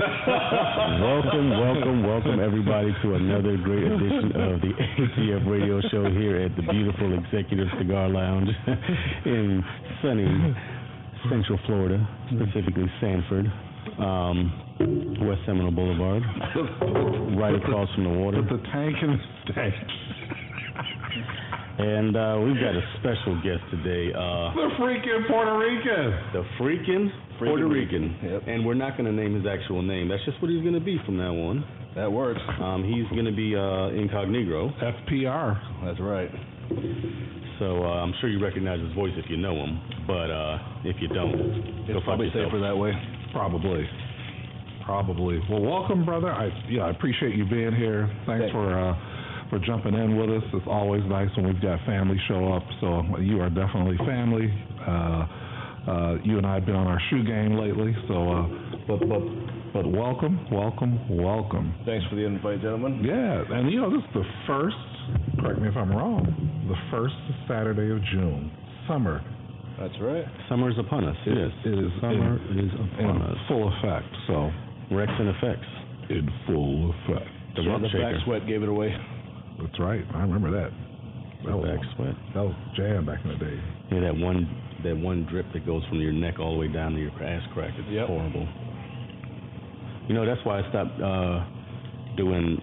Welcome everybody to another great edition of the ATF Radio Show here at the beautiful Executive Cigar Lounge in sunny Central Florida, specifically Sanford, West Seminole Boulevard, right across from the water. With the tank and the stank. And we've got a special guest today. The freaking Puerto Rican. The freaking Puerto Rican. Yep. And we're not going to name his actual name. That's just what he's going to be from now on. That works. He's going to be incognito. FPR. That's right. So I'm sure you recognize his voice if you know him. But if you don't, it's probably safer that way. Probably. Well, welcome, brother. I appreciate you being here. Thanks for jumping in with us. It's always nice when we've got family show up. So you are definitely family. You and I have been on our shoe game lately. So, but welcome. Thanks for the invite, gentlemen. Yeah, and this is the first. Correct me if I'm wrong. The first Saturday of June, summer. That's right. Summer is upon us. It is. Summer is upon us. Full effect. So Rex and effects. In full effect. The back sweat gave it away. That's right. I remember that. Back sweat. That was jam back in the day. Yeah, that one drip that goes from your neck all the way down to your ass crack. It's horrible. That's why I stopped doing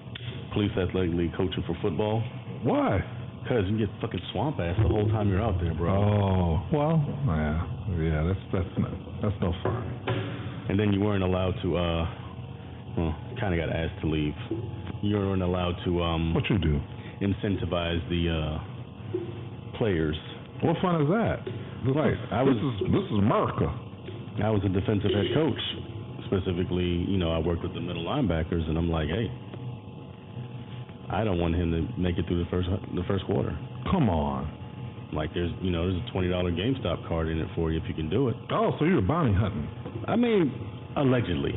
police athletic league coaching for football. Why? Because you get fucking swamp ass the whole time you're out there, bro. Oh, well, yeah. That's no fun. And then you weren't allowed to. Kind of got asked to leave. You weren't allowed to. What you do? Incentivize the players. What fun is that? This is America. I was a defensive head coach. Specifically, I worked with the middle linebackers, and I'm like, hey, I don't want him to make it through the first quarter. Come on. Like there's a $20 GameStop card in it for you if you can do it. Oh, so you're bounty hunting? I mean, allegedly.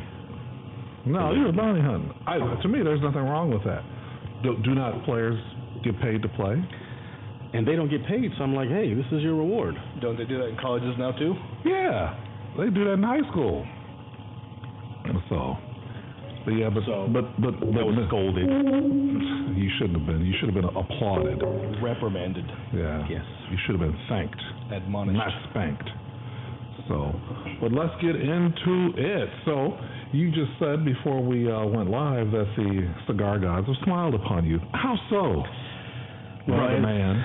No, you're bounty hunting. To me, there's nothing wrong with that. Do not players get paid to play? And they don't get paid, so I'm like, hey, this is your reward. Don't they do that in colleges now too? Yeah, they do that in high school. So, but I was scolded. You shouldn't have been. You should have been applauded. Reprimanded. Yeah. Yes. You should have been thanked. Admonished. Not spanked. So, but let's get into it. So, you just said before we went live that the cigar gods have smiled upon you. How so? Well, man.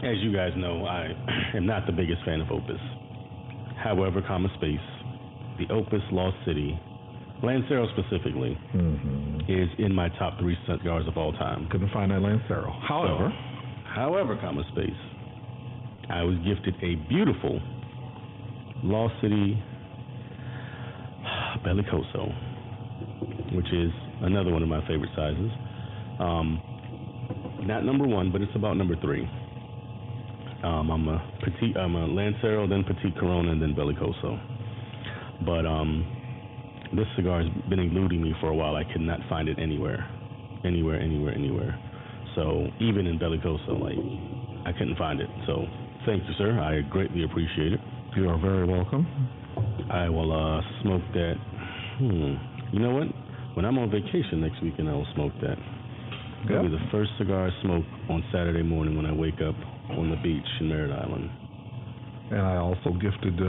As you guys know, I am not the biggest fan of Opus. However, the Opus Lost City, Lancero specifically, is in my top 3 cigars of all time. Couldn't find that Lancero. However, I was gifted a beautiful Lost City Bellicoso, which is another one of my favorite sizes. Not number 1, but it's about number 3. I'm a Lancero, then Petite Corona, and then Bellicoso. But this cigar has been eluding me for a while. I could not find it anywhere. So even in Bellicoso, I couldn't find it. So thank you, sir. I greatly appreciate it. You are very welcome. I will smoke that. You know what? When I'm on vacation next weekend, I will smoke that. That'll be the first cigar I smoke on Saturday morning when I wake up on the beach in Merritt Island. And I also gifted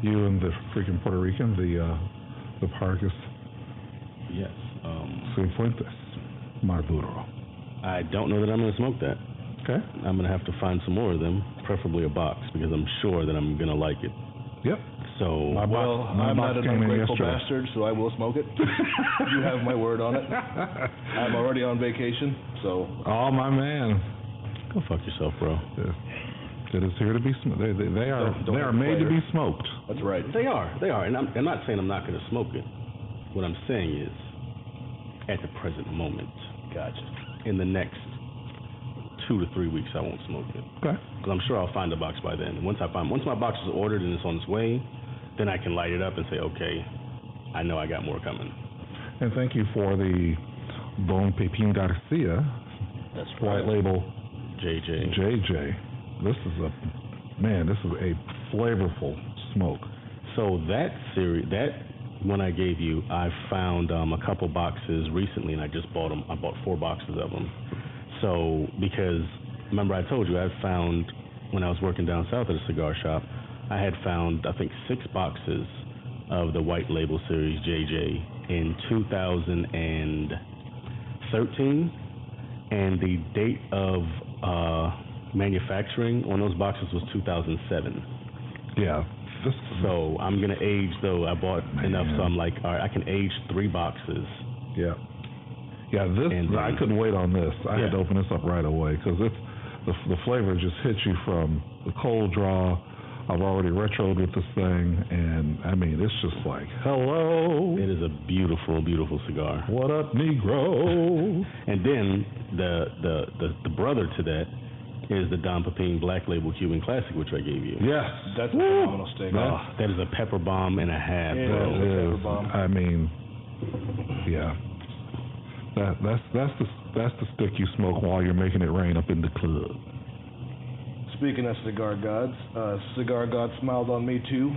you and the freaking Puerto Rican the Pargas. Yes. Cifuentes Maduro. I don't know that I'm going to smoke that. Okay. I'm going to have to find some more of them, preferably a box, because I'm sure that I'm going to like it. Yep. So, I'm not an ungrateful bastard, so I will smoke it. You have my word on it. I'm already on vacation, so. Oh, my man. Go fuck yourself, bro. It is here to be smoked. They are made to be smoked. That's right. They are. And I'm not saying I'm not going to smoke it. What I'm saying is, at the present moment, in the next 2 to 3 weeks, I won't smoke it. Okay. Because I'm sure I'll find a box by then. Once my box is ordered and it's on its way, then I can light it up and say, okay, I know I got more coming. And thank you for the Don Pepin Garcia. That's white label. JJ. This is a flavorful smoke. So that one I gave you, I found a couple boxes recently, and I just bought them. I bought 4 boxes of them. So, because, remember I told you, I found, when I was working down south at a cigar shop, I had found, I think, 6 boxes of the White Label Series JJ in 2013, and the date of manufacturing on those boxes was 2007. Yeah. So I'm gonna age, though. I bought enough, so I'm like, all right, I can age 3 boxes. Yeah. Yeah. This I couldn't wait on this. I had to open this up right away because it's the flavor just hits you from the cold draw. I've already retroed with this thing, and I mean, it's just like, hello. It is a beautiful, beautiful cigar. What up, Negro? And then the brother to that is the Don Pepin Black Label Cuban Classic, which I gave you. Yes, that's a phenomenal steak. That is a pepper bomb and a half, bro. It is. I mean, yeah. That's the stick you smoke while you're making it rain up in the club. Speaking of Cigar Gods, Cigar God smiled on me too.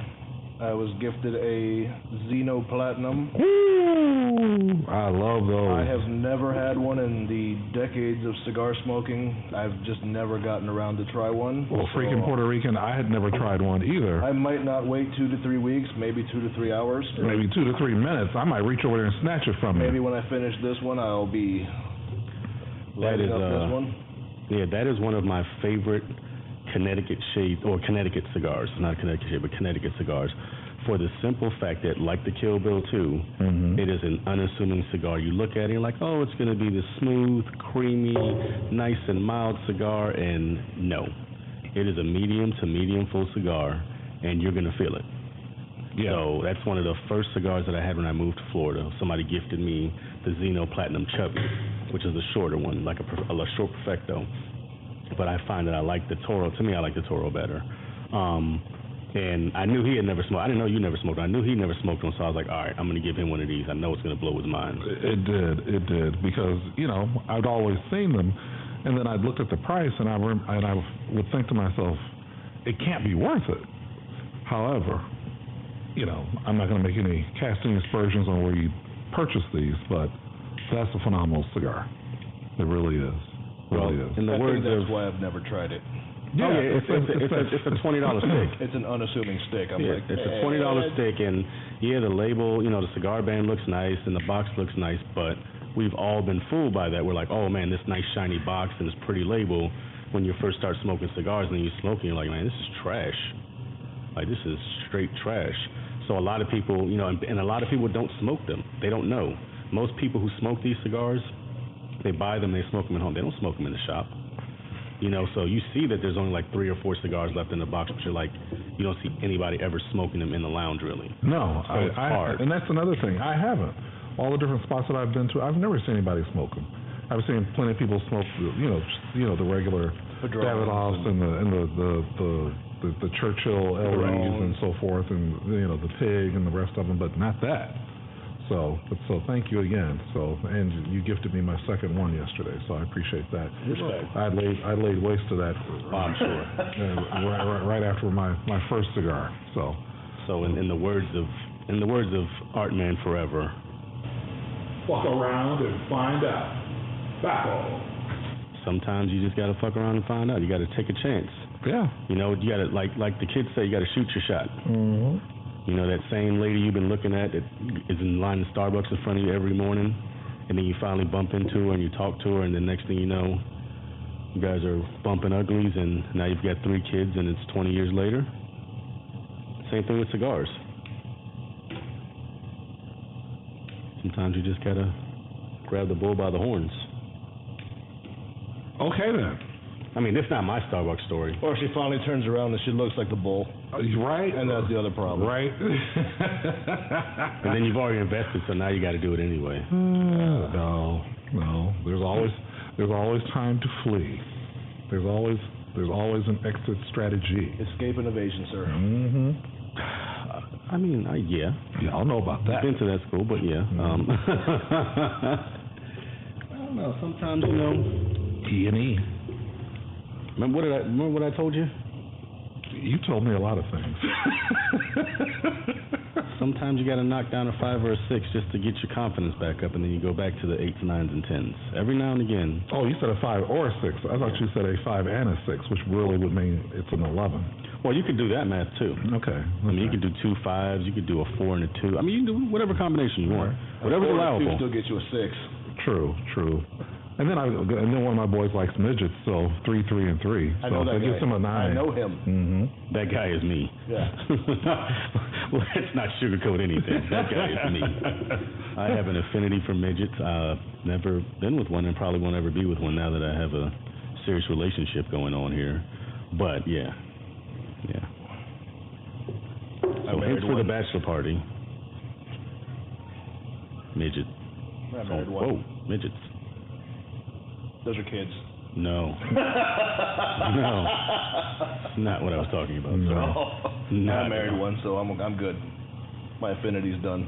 I was gifted a Xenoplatinum. Ooh, I love those. I have never had one in the decades of cigar smoking. I've just never gotten around to try one. Well, freaking Puerto Rican, I had never tried one either. I might not wait 2 to 3 weeks, maybe 2 to 3 hours. Maybe 2 to 3 minutes. I might reach over there and snatch it from you. Maybe when I finish this one, I'll be lighting up this one. Yeah, that is one of my favorite Connecticut cigars, not Connecticut shade, but Connecticut cigars, for the simple fact that, like the Kill Bill 2, it is an unassuming cigar. You look at it and you're like, oh, it's going to be this smooth, creamy, nice and mild cigar, and no. It is a medium to medium full cigar, and you're going to feel it. Yeah. So that's one of the first cigars that I had when I moved to Florida. Somebody gifted me the Xenoplatinum Chubby, which is a shorter one, like a short Perfecto. But I find that I like the Toro. To me, I like the Toro better. And I knew he had never smoked. I didn't know you never smoked. I knew he never smoked one, so I was like, all right, I'm going to give him one of these. I know it's going to blow his mind. It did, because, I'd always seen them, and then I'd looked at the price, and I would think to myself, it can't be worth it. However, I'm not going to make any casting aspersions on where you purchase these, but that's a phenomenal cigar. It really is. In the words that's why I've never tried it. Yeah, it's a $20 stick. It's an unassuming stick. It's a $20 stick, and the label, the cigar band looks nice, and the box looks nice, but we've all been fooled by that. We're like, oh man, this nice shiny box and this pretty label. When you first start smoking cigars, and then you smoke, and you're like, man, this is trash. Like, this is straight trash. So a lot of people, and a lot of people don't smoke them. They don't know. Most people who smoke these cigars, they buy them, they smoke them at home. They don't smoke them in the shop. So you see that there's only like 3 or 4 cigars left in the box, but you're like, you don't see anybody ever smoking them in the lounge, really. No, so it's hard. And that's another thing. I haven't. All the different spots that I've been to, I've never seen anybody smoke them. I've seen plenty of people smoke, the regular Davidoffs and the Churchill LEs and so forth, and the Pig and the rest of them, but not that. So thank you again. And you gifted me my second one yesterday, so I appreciate that. Respect. I laid waste to that. I'm sure. Right after my first cigar. So in the words of Art Man Forever, fuck around and find out. Back off. Sometimes you just gotta fuck around and find out. You gotta take a chance. Yeah. You gotta like the kids say, you gotta shoot your shot. Mm-hmm. That same lady you've been looking at that is in line in Starbucks in front of you every morning, and then you finally bump into her and you talk to her, and the next thing you know, you guys are bumping uglies, and now you've got 3 kids, and it's 20 years later. Same thing with cigars. Sometimes you just gotta grab the bull by the horns. Okay then. I mean, this is not my Starbucks story. Or she finally turns around and she looks like the bull. Right. And that's the other problem. Right. And then you've already invested, so now you got to do it anyway. No. There's always time to flee. There's always an exit strategy. Escape and evasion, sir. Mm-hmm. I mean, yeah. Yeah, I'll know about that. I've been to that school, but yeah. Mm-hmm. I don't know. Sometimes, E&E. Remember what I told you? You told me a lot of things. Sometimes you got to knock down a 5 or a 6 just to get your confidence back up, and then you go back to the 8s, 9s, and 10s. Every now and again. Oh, you said a 5 or a 6. I thought you said a 5 and a 6, which really would mean it's an 11. Well, you could do that math too. Okay. I mean, you could do 2 5s. You could do a 4 and a 2. I mean, you can do whatever combination you want. Whatever's allowable. Still get you a 6. True. And then one of my boys likes midgets, so 3, 3, and 3. I know that guy. Gives him a 9. I know him. Mm-hmm. That guy is me. Yeah. Well, let's not sugarcoat anything. That guy is me. I have an affinity for midgets. Never been with one, and probably won't ever be with one now that I have a serious relationship going on here. But yeah. So thanks for the bachelor party. Midget. I married one. Whoa, midgets. Those are kids. No. No. Not what I was talking about. No. I married one, so I'm good. My affinity's done.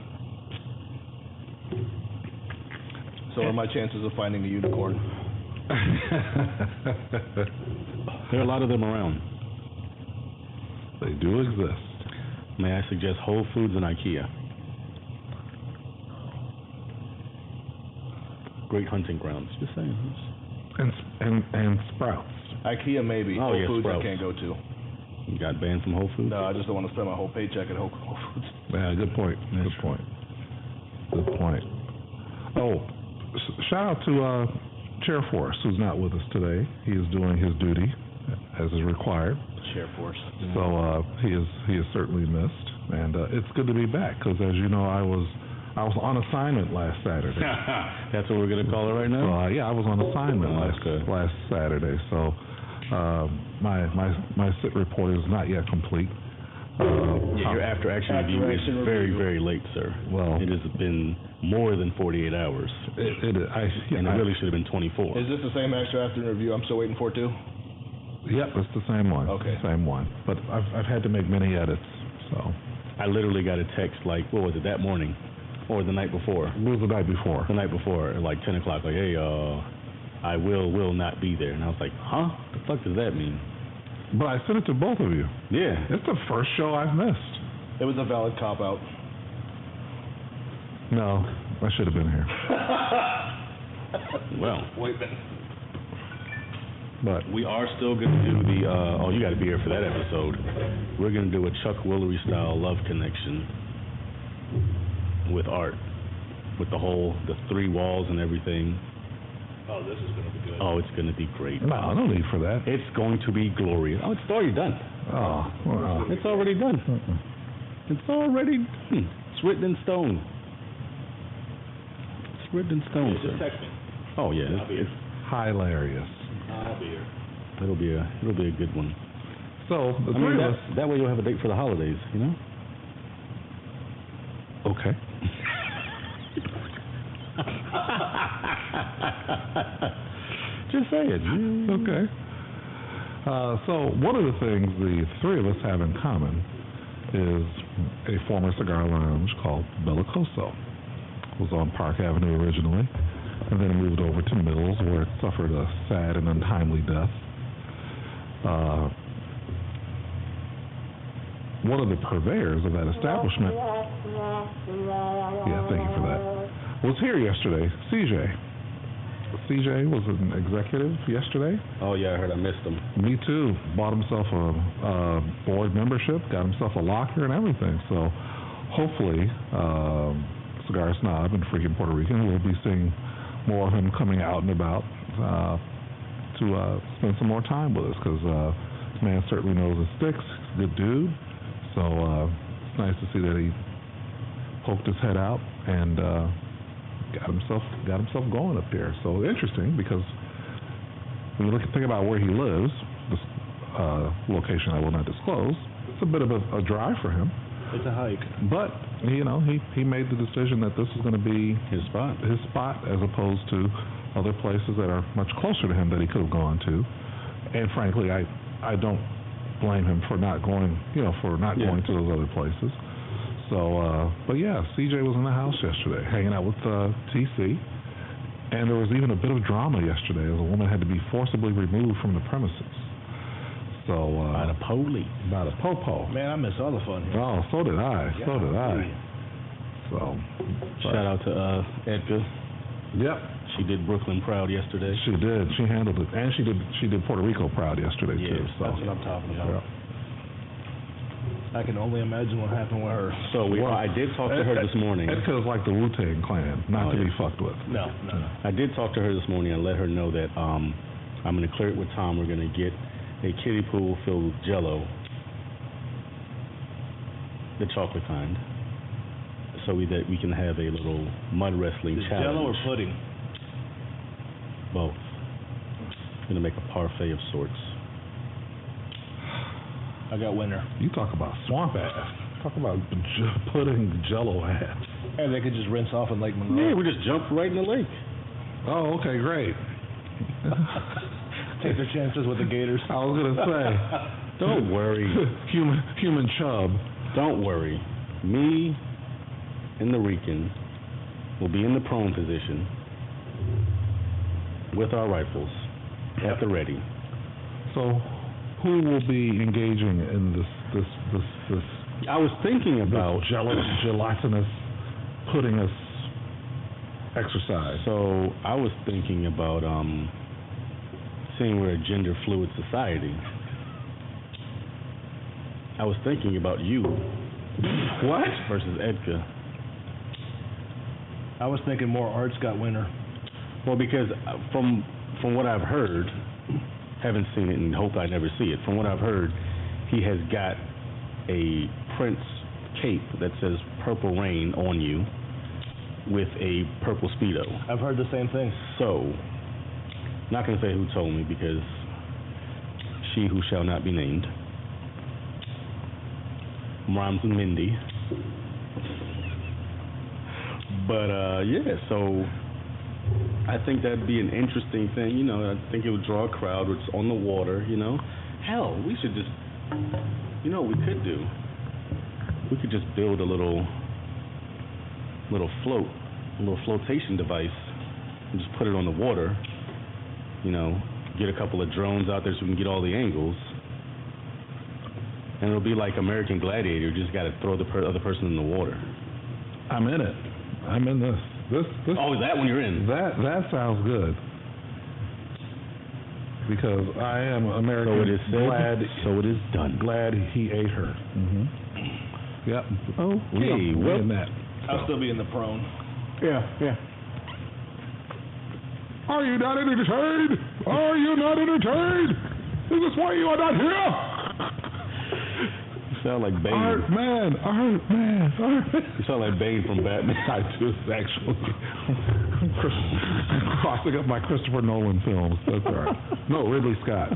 So are my chances of finding a unicorn. There are a lot of them around. They do exist. May I suggest Whole Foods and IKEA? Great hunting grounds. Just saying. And Sprouts. IKEA maybe. Oh, Whole yeah, Foods Sprouts. I can't go to. You got banned from Whole Foods? No, I just don't want to spend my whole paycheck at Whole Foods. Yeah, good point. Good point. Oh, shout out to Chair Force, who's not with us today. He is doing his duty as is required. Chair Force. So he is certainly missed, and it's good to be back because, as you know, I was on assignment last Saturday. That's what we're gonna call it right now. So I was on assignment last Saturday. So my sit report is not yet complete. Your after action review is very, very late, sir. Well, it has been more than 48 hours. It really should have been 24. Is this the same extra after review I'm still waiting for too? Yep, it's the same one. Okay. Same one. But I've had to make many edits. So I literally got a text like, what was it, that morning? Or the night before? It was the night before. The night before, at like 10 o'clock, like, hey, I will not be there. And I was like, huh? The fuck does that mean? But I sent it to both of you. Yeah. It's the first show I've missed. It was a valid cop-out. No, I should have been here. Well. Wait a minute. But we are still going to do the, you got to be here for that episode. We're going to do a Chuck Woolery style love connection with art, with the 3 walls and everything. Oh, this is going to be good. Oh, it's going to be great. No need for that. It's going to be glorious. Oh, it's already done. Oh, wow. It's already done. It's already done. It's written in stone. It's written in stone, sir. Just text me. Oh, yeah. It's hilarious. I'll be here. It'll be a good one. So, the three of us... That way you'll have a date for the holidays, you know? Okay. Just say it. Okay. So one of the things the 3 of us have in common is a former cigar lounge called Bellicoso. It was on Park Avenue originally, and then moved over to Mills, where it suffered a sad and untimely death. One of the purveyors of that establishment, thank you for that, was here yesterday, CJ. CJ was an executive yesterday. Oh, yeah, I heard I missed him. Me too. Bought himself a board membership, got himself a locker and everything. So hopefully, Cigar Snob and Freaking Puerto Rican will be seeing more of him coming out and about to spend some more time with us because this man certainly knows his sticks. He's a good dude. So it's nice to see that he poked his head out and got himself going up there. So interesting because when you think about where he lives, this location I will not disclose, it's a bit of a drive for him. It's a hike. But he made the decision that this is going to be his spot as opposed to other places that are much closer to him that he could have gone to. And frankly, I don't blame him for not going, going to those other places. So, but yeah, CJ was in the house yesterday, hanging out with TC, and there was even a bit of drama yesterday as a woman had to be forcibly removed from the premises. So By the police. by the popo. Man, I miss all the fun here. Oh, so did I. So did I. So Shout out to Edgar. Yep. She did Brooklyn proud yesterday. She did. She handled it, and she did Puerto Rico proud yesterday too. So That's what I'm talking about. yeah. I can only imagine what happened with her. So I did talk to her this morning. Edgar's like the Wu-Tang Clan, not to be fucked with. No. I did talk to her this morning and let her know that I'm going to clear it with Tom. We're going to get a kiddie pool filled with Jello, the chocolate kind, so that we can have a little mud wrestling Is challenge. Jello or pudding? Both. Going to make a parfait of sorts. I got winner. You talk about swamp ass. Talk about putting Jello ass. And they could just rinse off in Lake Monroe. Yeah, we just jumped right in the lake. Oh, okay, great. Take their chances with the gators. I was gonna say, Don't worry. human chub. Don't worry. Me and the Rican will be in the prone position with our rifles at the ready. So, who will be engaging in this I was thinking about gelatinous puddingus exercise? So I was thinking about seeing we're a gender fluid society. I was thinking about you. What? Versus Edgar. I was thinking more Art's got winner. Well, because from what I've heard, haven't seen it and hope I never see it. From what I've heard, he has got a Prince cape that says Purple Rain on you with a purple Speedo. I've heard the same thing. So, not going to say who told me because she who shall not be named rhymes with Mindy. But, yeah, so I think that'd be an interesting thing. You know, I think it would draw a crowd. It's on the water, you know. Hell, we should just, you know what we could do? We could just build a little flotation device and just put it on the water, you know, get a couple of drones out there so we can get all the angles. And it'll be like American Gladiator, you just got to throw the other person in the water. I'm in it. I'm in this. This. Oh, is that when you're in? That sounds good. Because I am American. So it is said. Glad. So it is done. Glad he ate her. Mm-hmm. Yep. Okay. Well, in that. I'll still be in the prone. Yeah. Are you not entertained? Are you not entertained? Is this why you are not here? You sound like Bane. Art man. You sound like Bane from Batman. I do, actually. Crossing up my Christopher Nolan films. That's all right. No, Ridley Scott.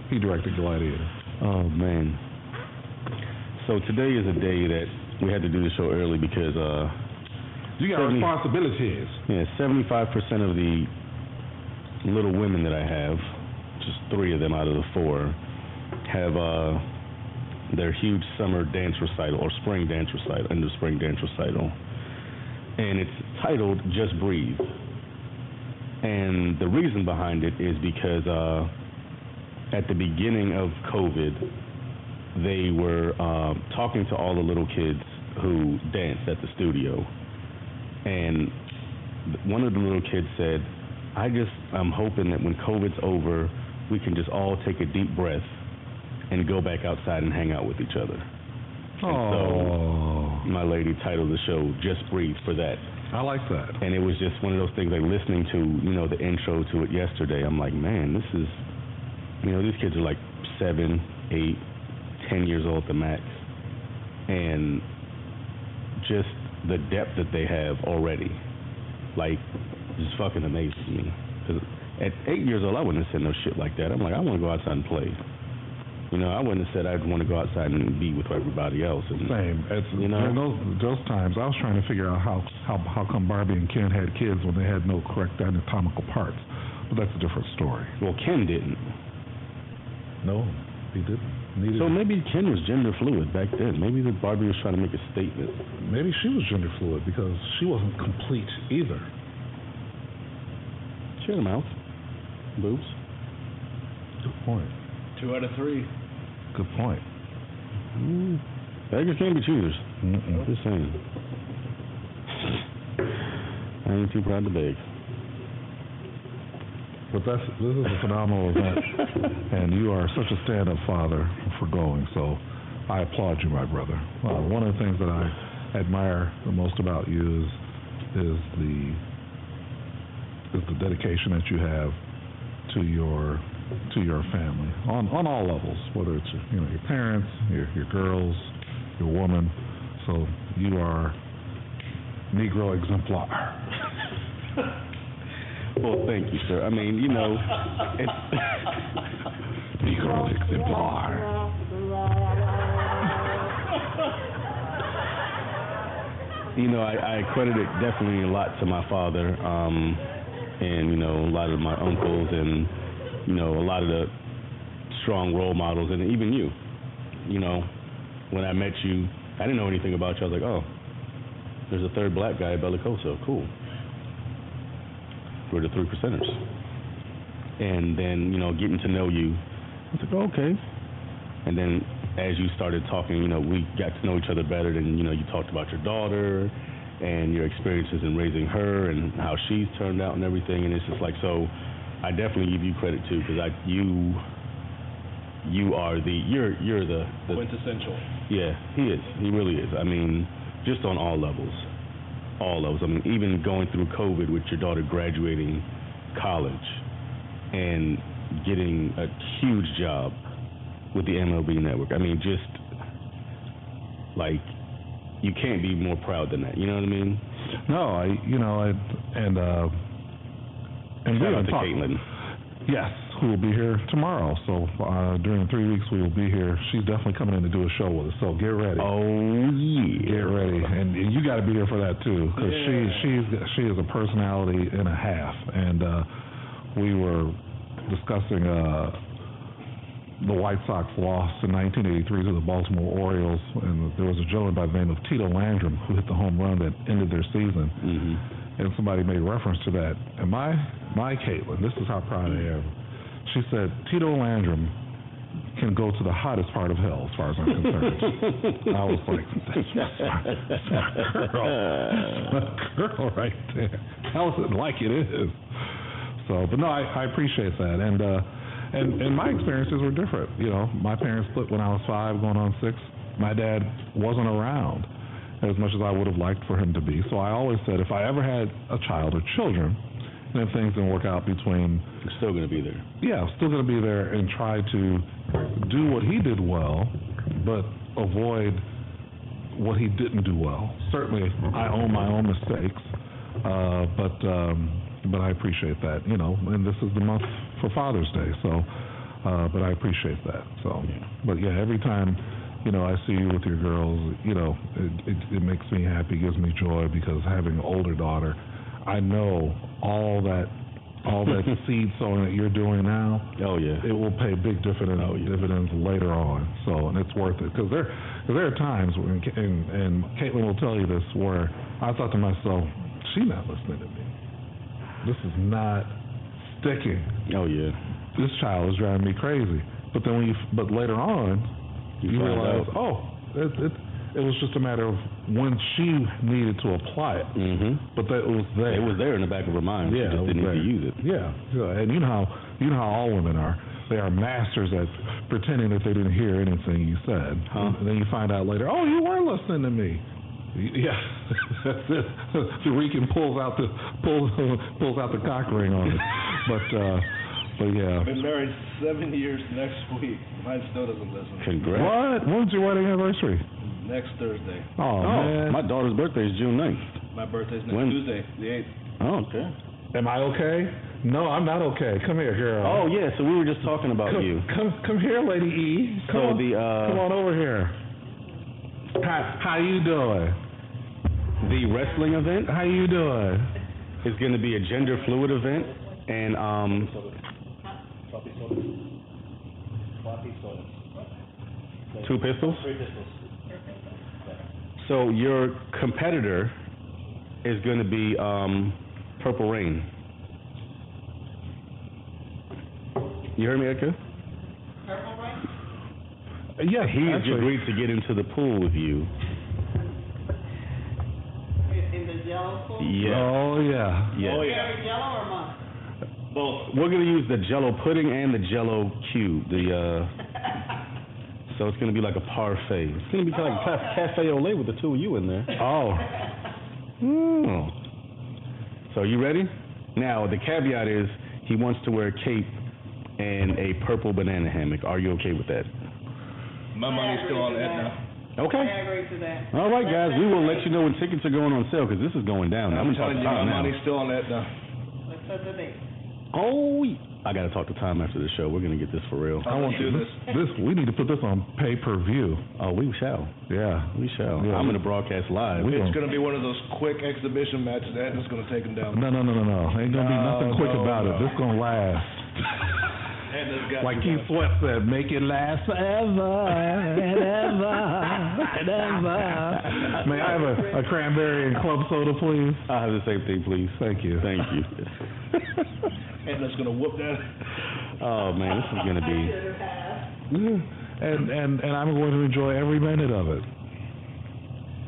He directed Gladiator. Oh, man. So today is a day that we had to do the show early because you got responsibilities. Yeah, 75% of the little women that I have, just 3 of them out of the 4, have their huge summer dance recital or spring dance recital, end of spring dance recital. And it's titled Just Breathe. And the reason behind it is because at the beginning of COVID, they were talking to all the little kids who danced at the studio. And one of the little kids said, I'm hoping that when COVID's over, we can just all take a deep breath and go back outside and hang out with each other. Oh. So my lady titled the show Just Breathe for that. I like that. And it was just one of those things, like listening to, you know, the intro to it yesterday. I'm like, man, this is, you know, these kids are like 7, 8, 10 years old at the max. And just the depth that they have already, like, just fucking amazes me. Because at 8 years old, I wouldn't have said no shit like that. I'm like, I want to go outside and play. You know, I wouldn't have said I'd want to go outside and be with everybody else. And, same. It's, you know, those times I was trying to figure out how come Barbie and Ken had kids when they had no correct anatomical parts. But that's a different story. Well, Ken didn't. No, he didn't. Neither So maybe Ken was gender fluid back then. Maybe the Barbie was trying to make a statement. Maybe she was gender fluid because she wasn't complete either. She had a mouth, boobs. Good point. 2 out of 3. Good point. Beggars can't be choosers. Just saying. I ain't too proud to beg. But this is a phenomenal event, and you are such a stand-up father for going. So I applaud you, my brother. One of the things that I admire the most about you is the dedication that you have to your family on all levels, whether it's your parents, your girls, your woman. So you are Negro exemplar. Well, thank you, sir. I mean, it's Negro exemplar. I credit it definitely a lot to my father, and a lot of my uncles, and a lot of the strong role models, and even you. When I met you, I didn't know anything about you. I was like, oh, there's a third black guy at Bellicoso. Cool. We're the 3 percenters. And then, getting to know you, I was like, oh, okay. And then as you started talking, we got to know each other better. Then, you talked about your daughter and your experiences in raising her and how she's turned out and everything. And it's just like, so I definitely give you credit too, because you are you're the quintessential. Yeah, he is. He really is. I mean, just on all levels. All levels. I mean, even going through COVID with your daughter graduating college and getting a huge job with the MLB Network. I mean, just like, you can't be more proud than that. You know what I mean? No, and shout out to Caitlyn. Yes, who will be here tomorrow. So during the 3 weeks we will be here. She's definitely coming in to do a show with us. So get ready. Oh yeah. Get ready, and you got to be here for that too, because she is a personality and a half. And we were discussing the White Sox loss in 1983 to the Baltimore Orioles, and there was a gentleman by the name of Tito Landrum who hit the home run that ended their season. And somebody made reference to that. And my Caitlyn, this is how proud I am. She said, Tito Landrum can go to the hottest part of hell, as far as I'm concerned. I was like, that's my girl. That's my girl right there. Tell it like it is. So, but no, I appreciate that. And my experiences were different. My parents split when I was 5, going on 6. My dad wasn't around as much as I would have liked for him to be. So I always said, if I ever had a child or children, and if things didn't work out between... You're still going to be there. Yeah, I'm still going to be there and try to do what he did well, but avoid what he didn't do well. Certainly, I own my own mistakes, but I appreciate that, and this is the month for Father's Day, so, but I appreciate that. So, but yeah, every time... I see you with your girls, it makes me happy, gives me joy, because having an older daughter, I know all that seed sowing that you're doing now. Oh yeah, it will pay big dividends later on. So, and it's worth it, because there are times when, and Caitlyn will tell you this, where I thought to myself, she's not listening to me. This is not sticking. Oh yeah, this child is driving me crazy. But then but later on, you realize, it was just a matter of when she needed to apply it. But that it was there. It was there in the back of her mind. Yeah, she just didn't need to use it. Yeah, and you know how all women are. They are masters at pretending that they didn't hear anything you said. And then you find out later, oh, you weren't listening to me. Yeah, that's it. Reekin pulls out the cock ring on it. But yeah. I've been married 7 years next week. Mine still doesn't listen. Congrats. What? When's your wedding anniversary? Next Thursday. Oh, man. My daughter's birthday is June 9th. My birthday's next Tuesday, the 8th. Oh, okay. Am I okay? No, I'm not okay. Come here, girl. Oh, yeah, so we were just talking about you. Come here, Lady E. Come on over here. How you doing? The wrestling event? How you doing? It's going to be a gender fluid event, and two pistols? 3 pistols. So your competitor is going to be Purple Rain. You heard me, Edgar? Purple Yes, He's agreed to get into the pool with you. In the Jello pool? Yeah. Oh, yeah. Yeah. Cherry Jello or mustard? Both. We're gonna use the Jello pudding and the Jello cube. So it's gonna be like a parfait. It's gonna be kind of like cafe au lait with the two of you in there. Oh. So you ready? Now the caveat is he wants to wear a cape and a purple banana hammock. Are you okay with that? My money's still on Edna. Okay. I agree to that. All right, guys. We will let you know when tickets are going on sale because this is going down. I'm gonna telling you, my money's still on Edna. Let's set the date. Oh, I gotta talk to Tom after the show. We're gonna get this for real. I want to do this. We need to put this on pay-per-view. Oh, we shall. Yeah. We shall. Yeah. I'm gonna broadcast live. It's going to be one of those quick exhibition matches. Edna's going to take him down. No. Ain't gonna be nothing quick about it. This gonna last. Edna's got Like Keith Sweat said, make it last forever and ever and ever. May I have a cranberry and club soda, please? I'll have the same thing, please. Thank you. Thank you. Edna's going to whoop that. Oh man, this is gonna be. And I'm going to enjoy every minute of it.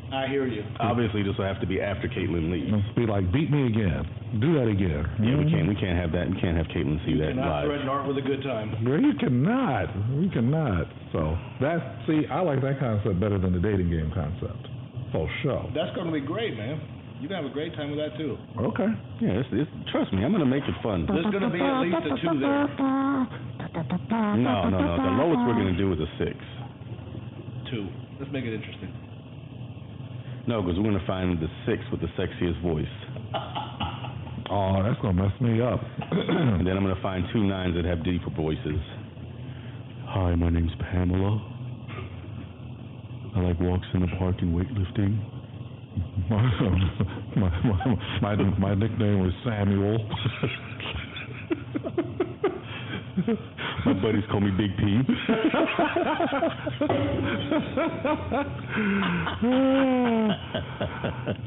I hear you. Obviously, this will have to be after Caitlyn leaves. It'll be like, beat me again. Do that again. Yeah, we can't. We can't have that. We can't have Caitlyn see that Cannot live. threaten art with a good time. Well, you cannot. You cannot. So I like that concept better than the dating game concept. For sure. That's going to be great, man. You're going to have a great time with that, too. Okay. Yeah, trust me, I'm gonna make it fun. There's going to be at least a 2 there. No. The lowest we're gonna do is a 6. 2. Let's make it interesting. No, because we're gonna find the 6 with the sexiest voice, Oh, that's gonna mess me up. and then I'm gonna find 2 9s that have deeper voices. Hi, my name's Pamela. I like walks in the park and weightlifting. My nickname was Samuel. My buddies call me Big P.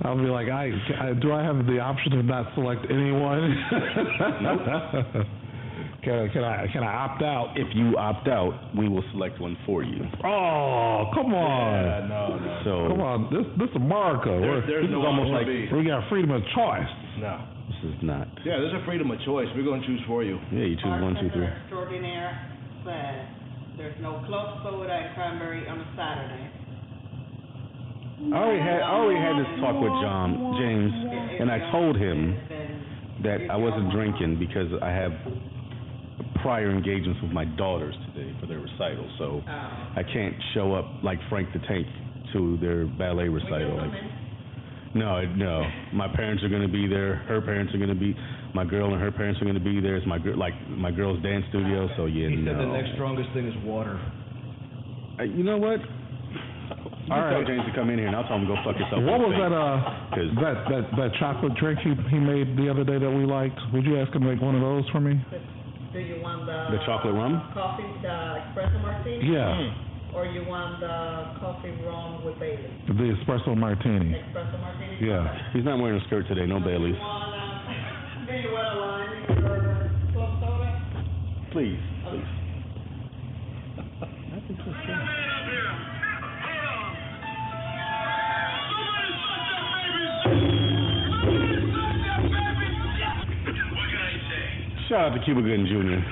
I'll be like, do I have the option to not select anyone? Can I opt out? If you opt out, we will select one for you. Oh, come on! Yeah, no. So Come on, this is America. There's this no is almost I wanna like- be. We got freedom of choice. No. this is not. Yeah, there's a freedom of choice. We're going to choose for you. Yeah, you choose 1, 2, 3. Bartender extraordinaire said there's no club soda and cranberry on a Saturday. I already had this talk with James, and I told him that I wasn't drinking because I have prior engagements with my daughters today for their recital, so I can't show up like Frank the Tank to their ballet recital. No, my parents are going to be there. Her parents are going to be. My girl and her parents are going to be there. It's my girl's dance studio. So yeah, He said no. the next strongest thing is water. You know what? All right. Tell James to come in here, and I'll tell him to go fuck yourself. What was Cause that chocolate drink he made the other day that we liked? Would you ask him to make one of those for me? Do you want the chocolate rum? coffee, the espresso martini? Yeah, Or you want the coffee rum with Bailey? the espresso martini. Espresso martini? Yeah. He's not wearing a skirt today. No Baileys. Do you want a lime in your club soda? Please. Shout out to Cuba Gooding Jr.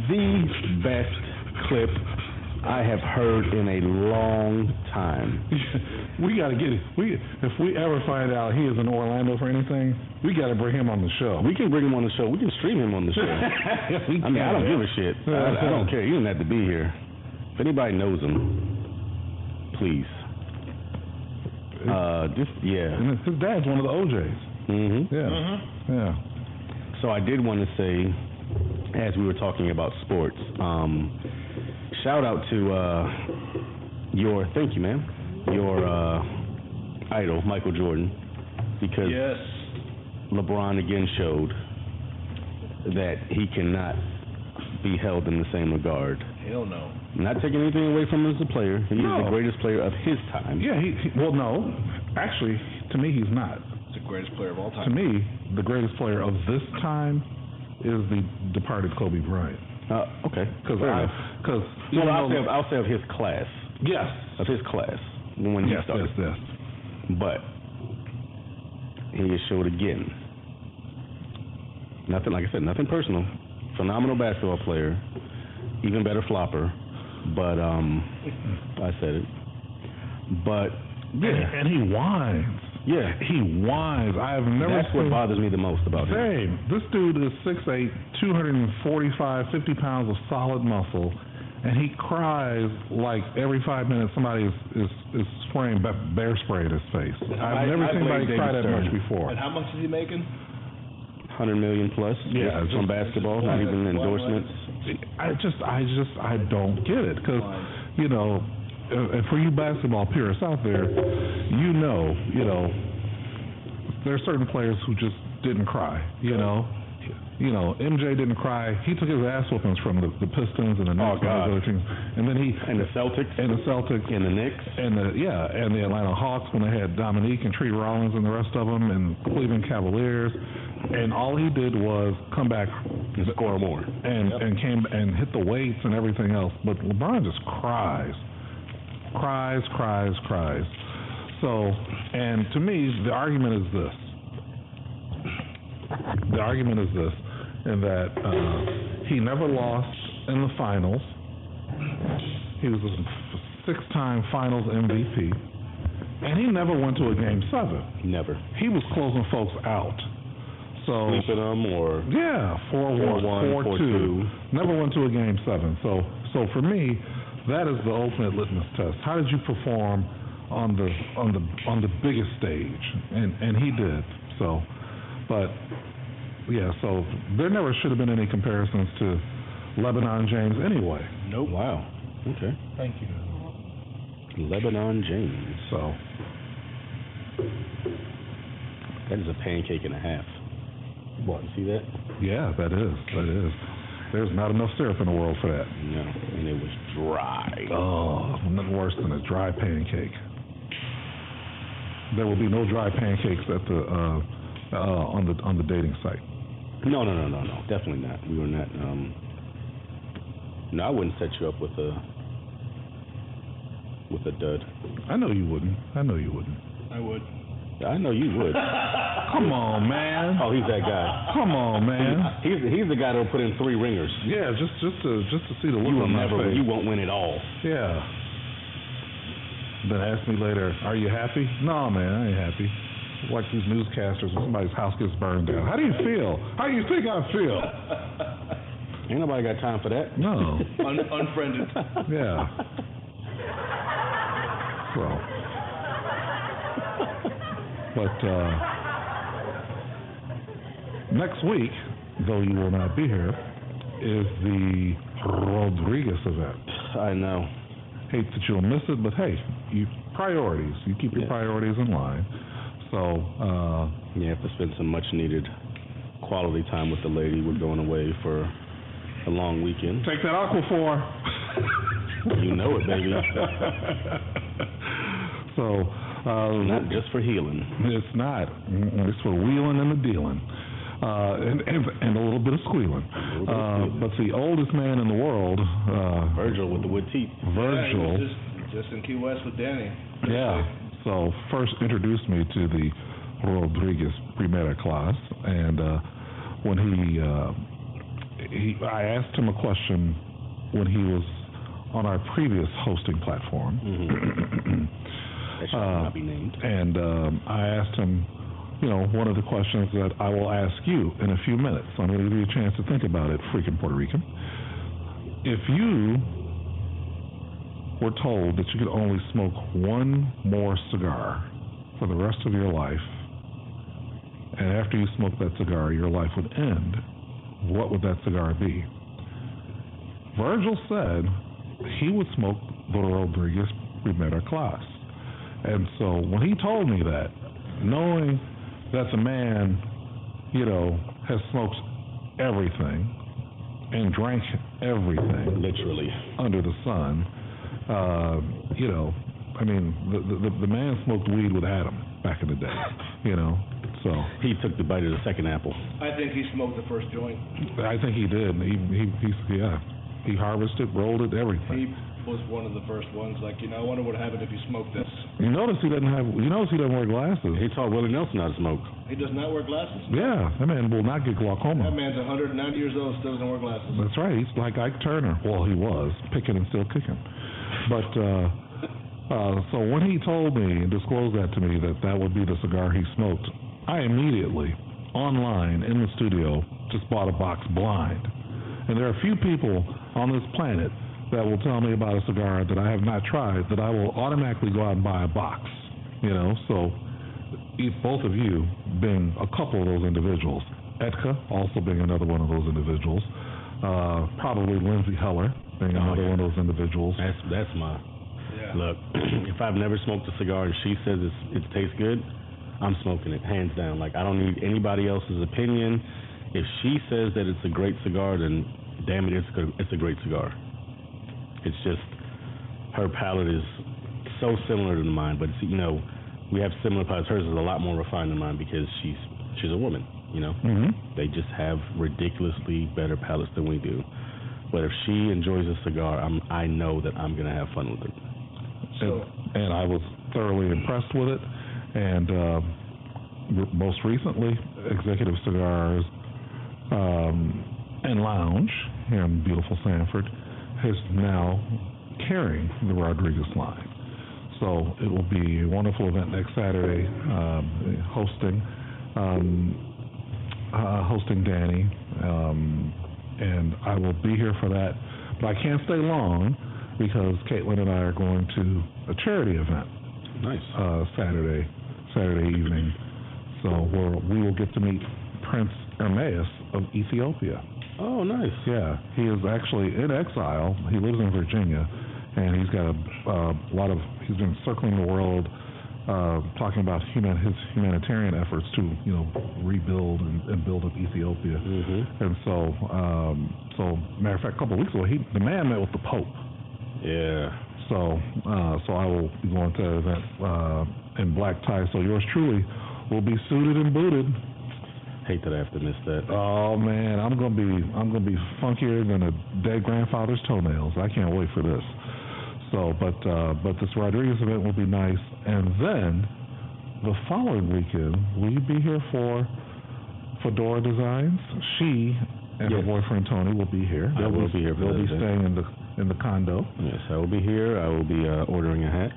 The best clip I have heard in a long time. We got to get it. If we ever find out he is in Orlando for anything, we got to bring him on the show. We can bring him on the show. We can stream him on the show. I mean, I don't give a shit. I don't care. He doesn't have to be here. If anybody knows him, please. And his dad's one of the OJs. Mm-hmm. Yeah. So I did want to say, as we were talking about sports, shout out to thank you, man, your idol, Michael Jordan, because Yes. LeBron again showed that he cannot be held in the same regard. Hell no. Not taking anything away from him as a player. He is the greatest player of his time. Yeah, well, no. Actually, to me, he's not. He's the greatest player of all To time. me, the greatest player of this time is the departed Kobe Bryant. Okay. Because I'll say of his class. Yes. Of his class when he started. Yes. But he is showed again. Nothing, like I said, nothing personal. Phenomenal basketball player, even better flopper. But I said it. But yeah, and he whines. Yeah, he whines. I've never. That's what bothers me the most about him. Same. This dude is 6'8", 245, 50 pounds of solid muscle, and he cries like every 5 minutes somebody is spraying bear spray in his face. I've never seen anybody cry that much before. And how much is he making? 100 million plus. Yeah, from basketball, not even endorsements. I don't get it, because and for you basketball purists out there, there are certain players who just didn't cry. MJ didn't cry. He took his ass whoopings from the Pistons and the Knicks and other teams, and then the Celtics and the Knicks and the Atlanta Hawks when they had Dominique and Tree Rollins and the rest of them, and Cleveland Cavaliers, and all he did was come back and score more and came and hit the weights and everything else. But LeBron just cries. So, and to me, the argument is this, in that he never lost in the finals. He was a six-time finals MVP, and he never went to a Game 7. Never. He was closing folks out. So, sleeping them or 4-1, 4-2. Never went to a Game 7. So for me, that is the ultimate litmus test. How did you perform on the biggest stage? And he did. So, but yeah. So there never should have been any comparisons to Lebron James anyway. Nope. Wow. Okay. Thank you. Lebron James. So that is a pancake and a half. What? See that? Yeah, that is. There's not enough syrup in the world for that. No, and it was dry. Oh, nothing worse than a dry pancake. There will be no dry pancakes at the on the dating site. No, definitely not. We were not. No, I wouldn't set you up with a dud. I know you wouldn't. I would. I know you would. Come on, man. Oh, he's that guy. Come on, man. He's the guy that'll put in 3 ringers. Yeah, just to see the look on my face. You won't win it all. Yeah. Then ask me later, are you happy? No, man, I ain't happy. Like these newscasters when somebody's house gets burned down. How do you feel? How do you think I feel? Ain't nobody got time for that. No. Unfriended. Yeah. So. But next week, though you will not be here, is the Rodriguez event. I know. Hate that you'll miss it, but hey, priorities. You keep your priorities in line. So you have to spend some much-needed quality time with the lady. We're going away for a long weekend. Take that Aquaphor. You know it, baby. So. Not just for healing. It's not. It's for wheeling and the dealing, and a little bit of squealing. But the oldest man in the world, Virgil with the wood teeth. Virgil, just in Key West with Danny. Yeah. So first introduced me to the Rodriguez Primera class, and when I asked him a question when he was on our previous hosting platform. Mm-hmm. That should not be named. And I asked him, one of the questions that I will ask you in a few minutes. So I'm going to give you a chance to think about it, freaking Puerto Rican. If you were told that you could only smoke one more cigar for the rest of your life, and after you smoke that cigar, your life would end, what would that cigar be? Virgil said he would smoke the Rodriguez Primera class. And so when he told me that, knowing that the man, has smoked everything and drank everything, literally, under the sun, the man smoked weed with Adam back in the day, So he took the bite of the second apple. I think he smoked the first joint. I think he did. He harvested, rolled it, everything. He was one of the first ones. Like, I wonder what happened if you smoked this. You notice he doesn't wear glasses. He taught Willie Nelson how to smoke. He does not wear glasses. Yeah, that man will not get glaucoma. That man's 190 years old, still doesn't wear glasses. That's right. He's like Ike Turner. Well, he was picking and still kicking. But so when he told me and disclosed that to me that would be the cigar he smoked, I immediately online in the studio just bought a box blind. And there are few people on this planet that will tell me about a cigar that I have not tried that I will automatically go out and buy a box. So both of you being a couple of those individuals, Edka also being another one of those individuals, probably Lindsay Heller being another one of those individuals. That's my look. If I've never smoked a cigar and she says it tastes good, I'm smoking it hands down. Like, I don't need anybody else's opinion. If she says that it's a great cigar, then damn it, it's a great cigar. It's just her palate is so similar to mine, but we have similar palates. Hers is a lot more refined than mine because she's a woman. They just have ridiculously better palates than we do. But if she enjoys a cigar, I know that I'm gonna have fun with it. And I was thoroughly impressed with it. And most recently, Executive Cigars and Lounge here in beautiful Sanford is now carrying the Rodriguez line. So it will be a wonderful event next Saturday, hosting Danny, and I will be here for that. But I can't stay long because Caitlyn and I are going to a charity event. Nice. Saturday evening. So we will get to meet Prince Ermaeus of Ethiopia. Oh, nice. Yeah, he is actually in exile. He lives in Virginia, and he's got he's been circling the world talking about his humanitarian efforts to rebuild and build up Ethiopia. Mm-hmm. And so matter of fact, a couple of weeks ago, the man met with the Pope. Yeah. So I will be going to an event in black tie. So yours truly will be suited and booted. Hate that I have to miss that. Oh man, I'm gonna be funkier than a dead grandfather's toenails. I can't wait for this. So, but this Rodriguez event will be nice, and then the following weekend, will you be here for Fedora Designs? She and her boyfriend Tony will be here. I will be here. They'll be staying in the condo. Yes, I will be here. I will be ordering a hat.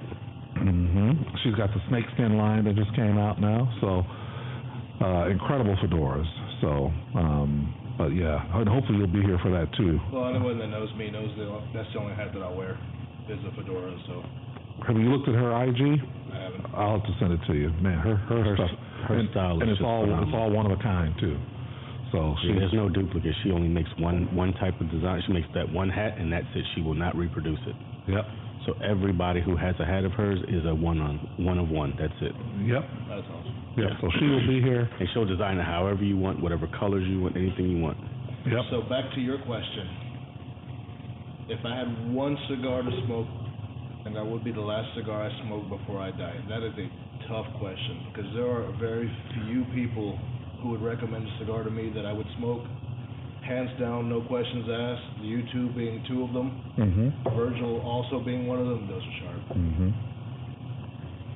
Mm-hmm. She's got the snakeskin line that just came out now. So incredible fedoras. So, but yeah, and hopefully you'll be here for that too. Well, anyone that knows me knows that that's the only hat that I wear is a fedora. So. Have you looked at her IG? I haven't. I'll have to send it to you. Man, her stuff, her style is and it's all one of a kind too. So there's no duplicate. She only makes one type of design. She makes that one hat, and that's it. She will not reproduce it. Yep. So everybody who has a hat of hers is a one of one. That's it. Yep. That's awesome. Yep. So she will be here, and she'll design it however you want, whatever colors you want, anything you want. Yep. So back to your question. If I had one cigar to smoke, and that would be the last cigar I smoked before I die, that is a tough question because there are very few people who would recommend a cigar to me that I would smoke. Hands down, no questions asked. You two being two of them. Mm-hmm. Virgil also being one of them. Those are sharp. Mm-hmm.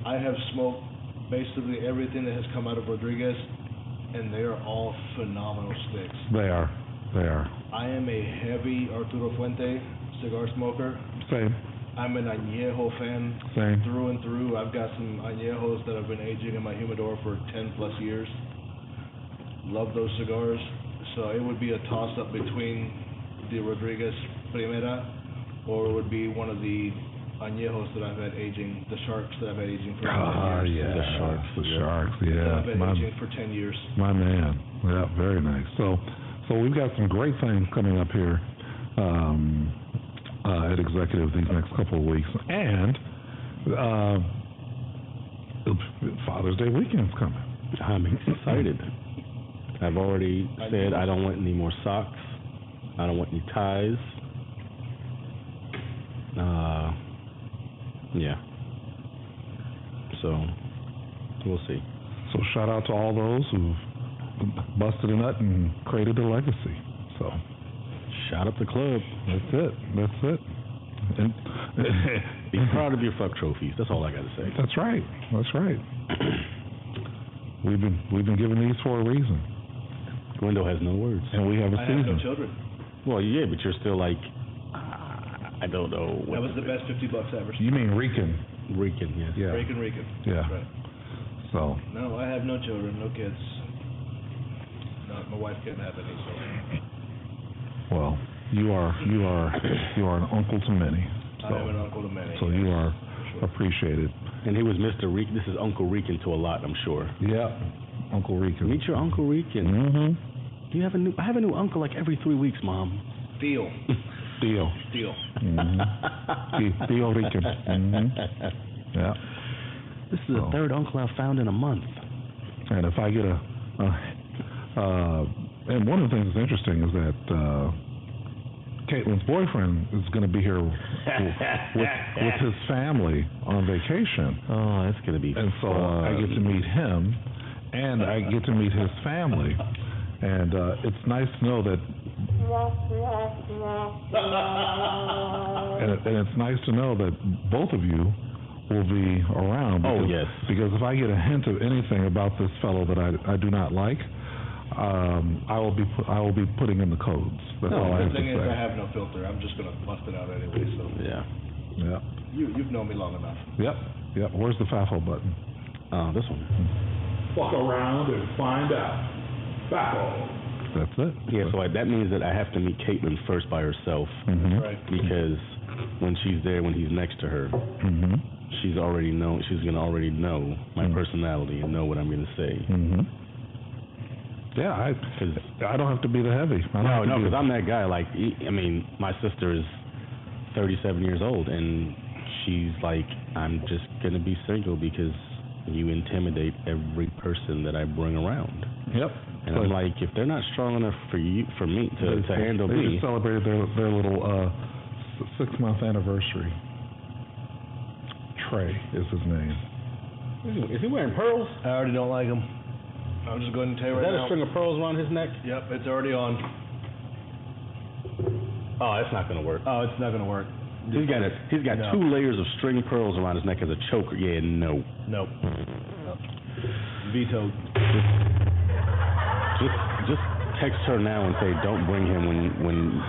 I have smoked basically everything that has come out of Rodriguez, and they are all phenomenal sticks. They are. I am a heavy Arturo Fuente cigar smoker. Same. I'm an Añejo fan. Same. Through and through. I've got some Añejos that have been aging in my humidor for 10 plus years. Love those cigars. So it would be a toss-up between the Rodriguez Primera, or it would be one of the Añejos that I've had aging, the Sharks that I've had aging for 10 years. Yeah. The Sharks, yeah. That I've been aging for 10 years. My man. Yeah, very nice. So we've got some great things coming up here at Executive these next couple of weeks. And Father's Day weekend's coming. I'm excited. I've already said I don't want any more socks. I don't want any ties. Yeah. So, we'll see. So shout out to all those who busted a nut and created a legacy. So Shout out the club. that's it. That's it. And Be proud of your fuck trophies. That's all I got to say. that's right. That's right. We've been given these for a reason, Gwendo has no words. and we have a I have season. no children. Well, yeah, but you're still like, I don't know. That was the best $50 ever. You mean Rican? Rican, yes. Yeah. Rican. Yeah. That's right. So No, I have no children, no kids. No, my wife can't have any, so. well, you are an uncle to many. I am an uncle to many. So yes, you are for sure. appreciated. And he was Mr. Rican. This is Uncle Rican to a lot, I'm sure. Yeah, Uncle Rican. Meet your Uncle Rican. Mm-hmm. I have a new uncle like every 3 weeks, Mom. Theo. Theo. Mm-hmm. Theo Rican. Mm-hmm. Yeah. This is the third uncle I've found in a month. And if I get and one of the things that's interesting is that Caitlyn's boyfriend is going to be here with his family on vacation. Oh, that's going to be And so fun. I get to meet him, and I get to meet his family, and it's nice to know that. And it's nice to know that both of you will be around. Oh, Because, yes. Because if I get a hint of anything about this fellow that I do not like, I will be putting in the codes. That's all I The have to thing is, I say. have no filter. I'm just gonna bust it out anyway. So Yeah. Yeah. you've known me long enough. Yep. Where's the FAFO button? This one. Walk around and find out. FAFO. That's it. Yeah, so that means that I have to meet Caitlyn first by herself Mm-hmm. Right. because when she's there, when he's next to her, Mm-hmm. she's gonna already know my personality and know what I'm gonna say. Mm-hmm. Yeah, I don't have to be the heavy. No, because I'm that guy. Like, I mean, my sister is 37 years old, and she's like, I'm just gonna be single because you intimidate every person that I bring around. Yep. And I'm like, if they're not strong enough for me to handle they me, just celebrated their little 6-month anniversary. Trey is his name. is he wearing pearls? I already don't like him. I'm just going to tell you Is right that now. a string of pearls around his neck? Yep, it's already on. Oh, that's not gonna work. Oh, it's not gonna work. He's got No. 2 layers of string pearls around his neck as a choker. Yeah, no. Nope. Vetoed. Just text her now and say don't bring him when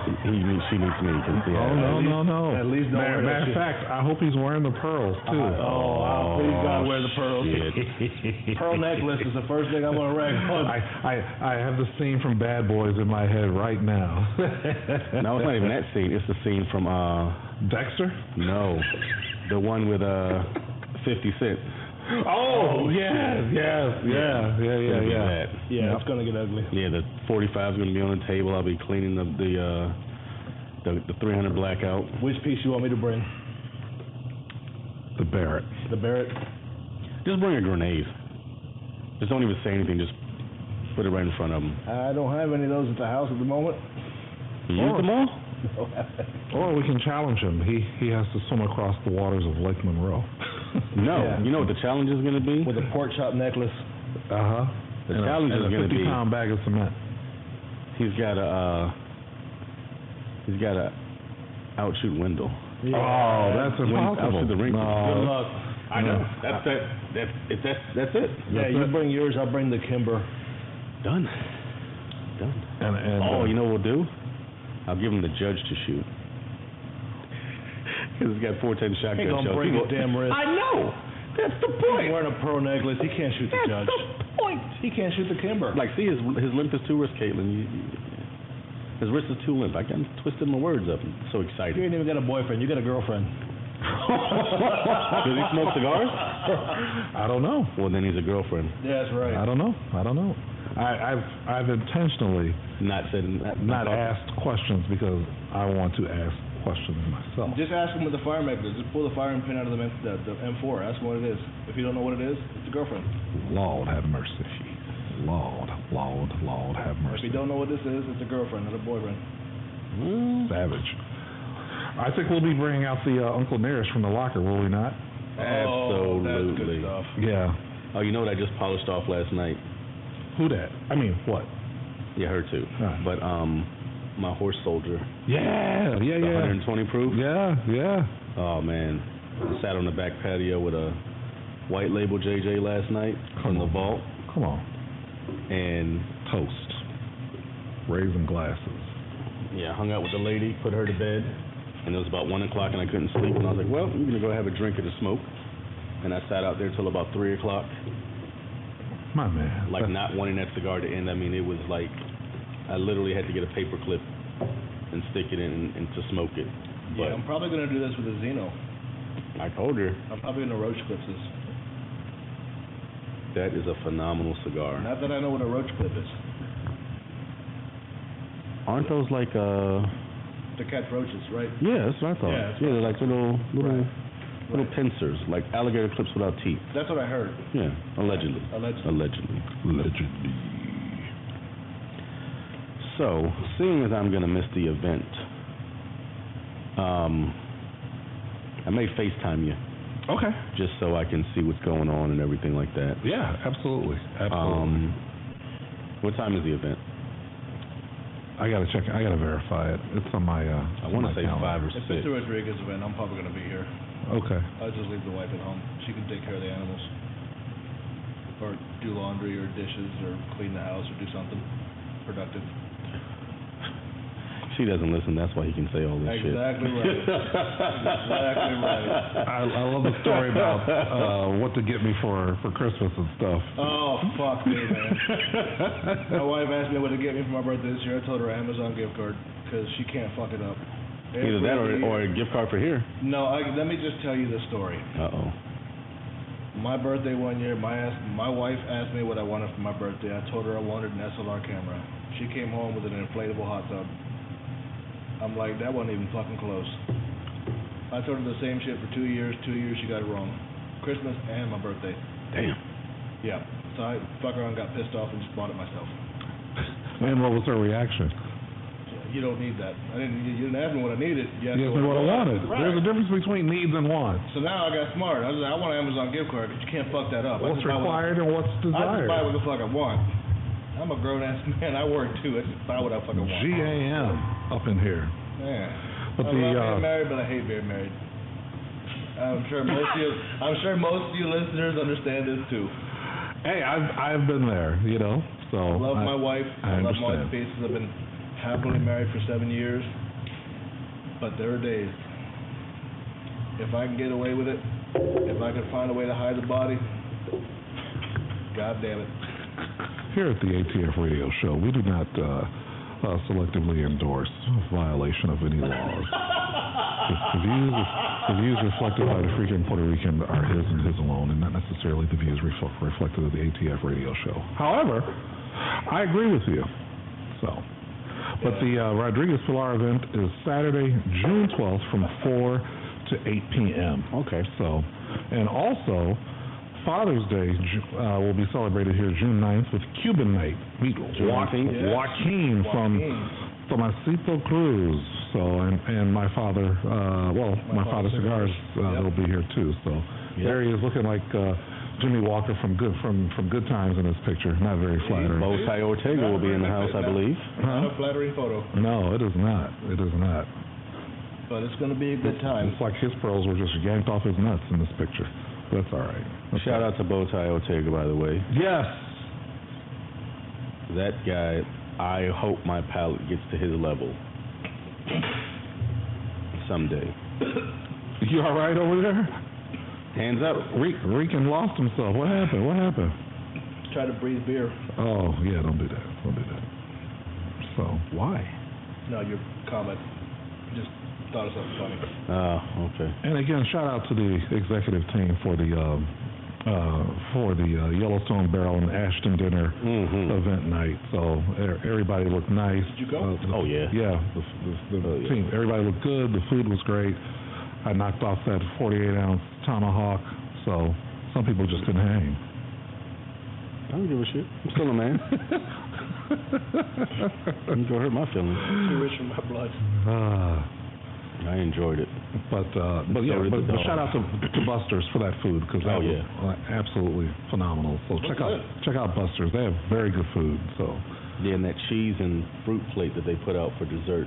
she needs me. No. At least don't wear that Matter of shit. fact, I hope he's wearing the pearls too. Please God, wear the pearls. Shit. Pearl necklace is the first thing I'm gonna rag on. I have the scene from Bad Boys in my head right now. No, it's not even that scene. It's the scene from Dexter? no, the one with 50 Cent. Oh, yes. Yeah. Yeah, it's gonna get ugly. Yeah, the 45 is gonna be on the table. I'll be cleaning the 300 blackout. Which piece you want me to bring? The Barrett. The Barrett? Just bring a grenade. Just don't even say anything. Just put it right in front of him. I don't have any of those at the house at the moment. You use them all? Or we can challenge him. He has to swim across the waters of Lake Monroe. No. Yeah. You know what the challenge is gonna be? With a pork chop necklace. Uh-huh. The challenge is and a gonna be 50-pound bag of cement. he's got a outshoot Wendell. Oh, that's impossible. Out to the rink. No. Good luck. I know. That's it. Yeah, you bring yours, I'll bring the Kimber. Done. And You know what we'll do? I'll give him the judge to shoot. Because he's got 410 shotgun Ain't gonna shells. break his damn wrist. I know. That's the He's point. wearing a pearl necklace. He can't shoot the That's judge. the point. He can't shoot the Kimber. Like, see, his limp is too wrist, Caitlyn. His wrist is too limp. I got twisted my words up. I'm so You excited. ain't even got a boyfriend. You got a girlfriend. Does he smoke cigars? I don't know. Well, then he's a girlfriend. Yeah, that's right. I don't know. I've intentionally Not asked questions because I want to ask questions myself. Just ask him what the fire mechanism is. Just pull the firing pin out of the M4. Ask him what it is. If you don't know what it is, it's a girlfriend. Lord have mercy. Lord have If mercy. you don't know what this is, it's a girlfriend, not a boyfriend. Savage. I think we'll be bringing out the Uncle Nearest from the locker, will we not? Absolutely. Oh, that's good stuff. Yeah. Oh, you know what I just polished off last night? Who that? I mean, what? Yeah, her too. But my horse soldier. Yeah. The 120 proof. Yeah. Oh man, I sat on the back patio with a white label JJ last night from the vault. Come on. And toast, raising glasses. Yeah, hung out with the lady, put her to bed, and it was about 1 o'clock and I couldn't sleep, and I was like, well, I'm gonna go have a drink or a smoke, and I sat out there till about 3 o'clock. My man. Like not wanting that cigar to end. I mean, it was like I literally had to get a paper clip and stick it in and to smoke it. But yeah, I'm probably gonna do this with a Xeno. I told her. I'm probably gonna roach clip this. That is a phenomenal cigar. Not that I know what a roach clip is. Aren't those like To catch roaches, right? Yeah, that's what I thought. Yeah, they're like little pincers, like alligator clips without teeth. That's what I heard. Yeah, allegedly. Allegedly. So, seeing as I'm gonna miss the event, I may FaceTime you. Okay. Just so I can see what's going on and everything like that. Yeah, absolutely. What time is the event? I gotta check. I gotta verify it. It's on my. I want to say calendar. 5 or 6. If it's a Rodriguez event, I'm probably gonna be here. Okay. I'll just leave the wife at home. She can take care of the animals, or do laundry, or dishes, or clean the house, or do something productive. She doesn't listen. That's why he can say all this shit. Exactly right. Exactly right. I love the story about what to get me for Christmas and stuff. Oh fuck me, man. My wife asked me what to get me for my birthday this year. I told her Amazon gift card because she can't fuck it up. Either that or a gift card for here. No, let me just tell you the story. Uh-oh. My birthday one year, my wife asked me what I wanted for my birthday. I told her I wanted an SLR camera. She came home with an inflatable hot tub. I'm like, that wasn't even fucking close. I told her the same shit for 2 years. 2 years, she got it wrong. Christmas and my birthday. Damn. Yeah. So I fuck around, got pissed off, and just bought it myself. And what was her reaction? You don't need that. You didn't ask me what I needed. You asked me what I wanted. Right. There's a difference between needs and wants. So now I got smart. I was like, I want an Amazon gift card, but you can't fuck that up. What's required and what's I desired? just buy what the fuck I want. I'm a grown ass man. I work too. I just buy what I fucking want. GAM up in here. Yeah. But I love being married, but I hate being married. I'm sure most of you listeners understand this too. Hey, I've been there, you know. So I love my wife. I love my wife pieces. I've been happily married for 7 years. But there are days, if I can get away with it, if I can find a way to hide the body, God damn it. Here at the ATF Radio Show, we do not selectively endorse violation of any laws. The views reflected by the freaking Puerto Rican are his and his alone, and not necessarily the views reflected of the ATF Radio Show. However, I agree with you. But the Rodriguez Pilar event is Saturday, June 12th from 4 to 8 p.m. Okay. So, and also, Father's Day will be celebrated here June 9th with Cuban Night. Meet Joaquin from Tomasito Cruz. So, and my father, my father Cigars, they'll be here too. So, there he is looking like Jimmy Walker from Good Times in this picture. Not very flattering. Bow Tie Ortega will be in the house, I believe. Not a flattering photo. No, it is not. It is not. But it's going to be a good time. It's like his pearls were just yanked off his nuts in this picture. That's all right. Shout out to Bow Tie Ortega, by the way. Yes. That guy, I hope my palate gets to his level someday. You all right over there? Hands up. Rican lost himself. What happened? Try to breathe beer. Oh, yeah, don't do that. So, why? No, your comment. Just thought of something funny. Oh, okay. And again, shout out to the executive team for the Yellowstone Barrel and Ashton Dinner event night. So everybody looked nice. Did you go? Oh yeah. Yeah, the team. Everybody looked good. The food was great. I knocked off that 48-ounce tomahawk. So some people just couldn't hang. I don't give a shit. I'm still a man. I'm gonna hurt my feelings. Too rich for my blood. I enjoyed it. But shout out to Buster's for that food because that was absolutely phenomenal. So check out Buster's. They have very good food. So and that cheese and fruit plate that they put out for dessert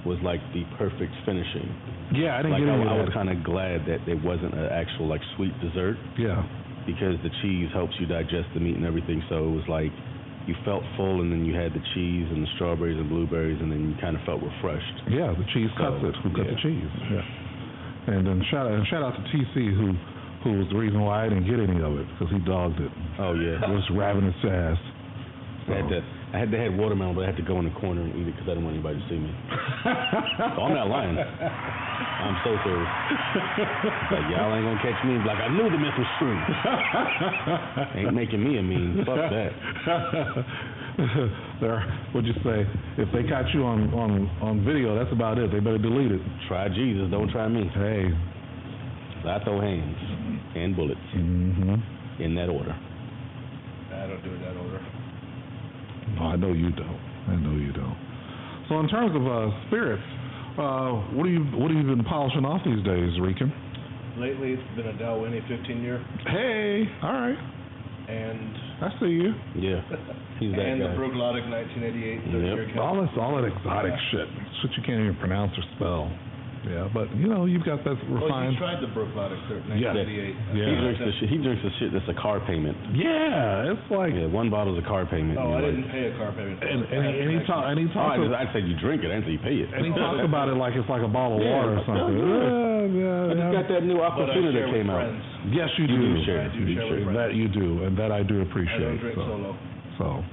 was like the perfect finishing. Yeah, I didn't get any of that. I was kind of glad that it wasn't an actual like sweet dessert. Yeah. Because the cheese helps you digest the meat and everything, so it was like you felt full, and then you had the cheese and the strawberries and blueberries, and then you kind of felt refreshed. Yeah, the cheese cuts it. Who cut the cheese? Yeah. And then shout out to TC who was the reason why I didn't get any of it because he dogged it. Oh yeah, it was ravenous ass. So. I had watermelon, but I had to go in the corner and eat it because I didn't want anybody to see me. So I'm not lying. I'm so serious. Like, y'all ain't gonna catch me. Like, I knew the myth was true. Ain't making me a meme. Fuck that. What'd you say? If they caught you on video, that's about it. They better delete it. Try Jesus, don't try me. Hey. I throw hands and bullets. Mm-hmm. In that order. I don't do it that order. No, I know you don't. So in terms of spirits, what have you been polishing off these days, Rican? Lately, it's been a Dalwhinnie 15-year. Hey, all right. And I see you. Yeah, he's that and guy. the Bruglotic 1988 third-year cap. All that exotic shit you can't even pronounce or spell. Yeah, but you've got that refined. Oh, you tried the Bruglotic 1988. Yeah. He drinks the shit that's a car payment. Yeah, it's like one bottle's a car payment. Oh, I didn't pay a car payment. And he talks. I said you drink it. I didn't say you pay it. And he talks about it like it's like a bottle of water or something. I just got that new Aquafina that came out. Yes, you do. I do share with friends. That you do, and that I do appreciate. I don't drink solo. So.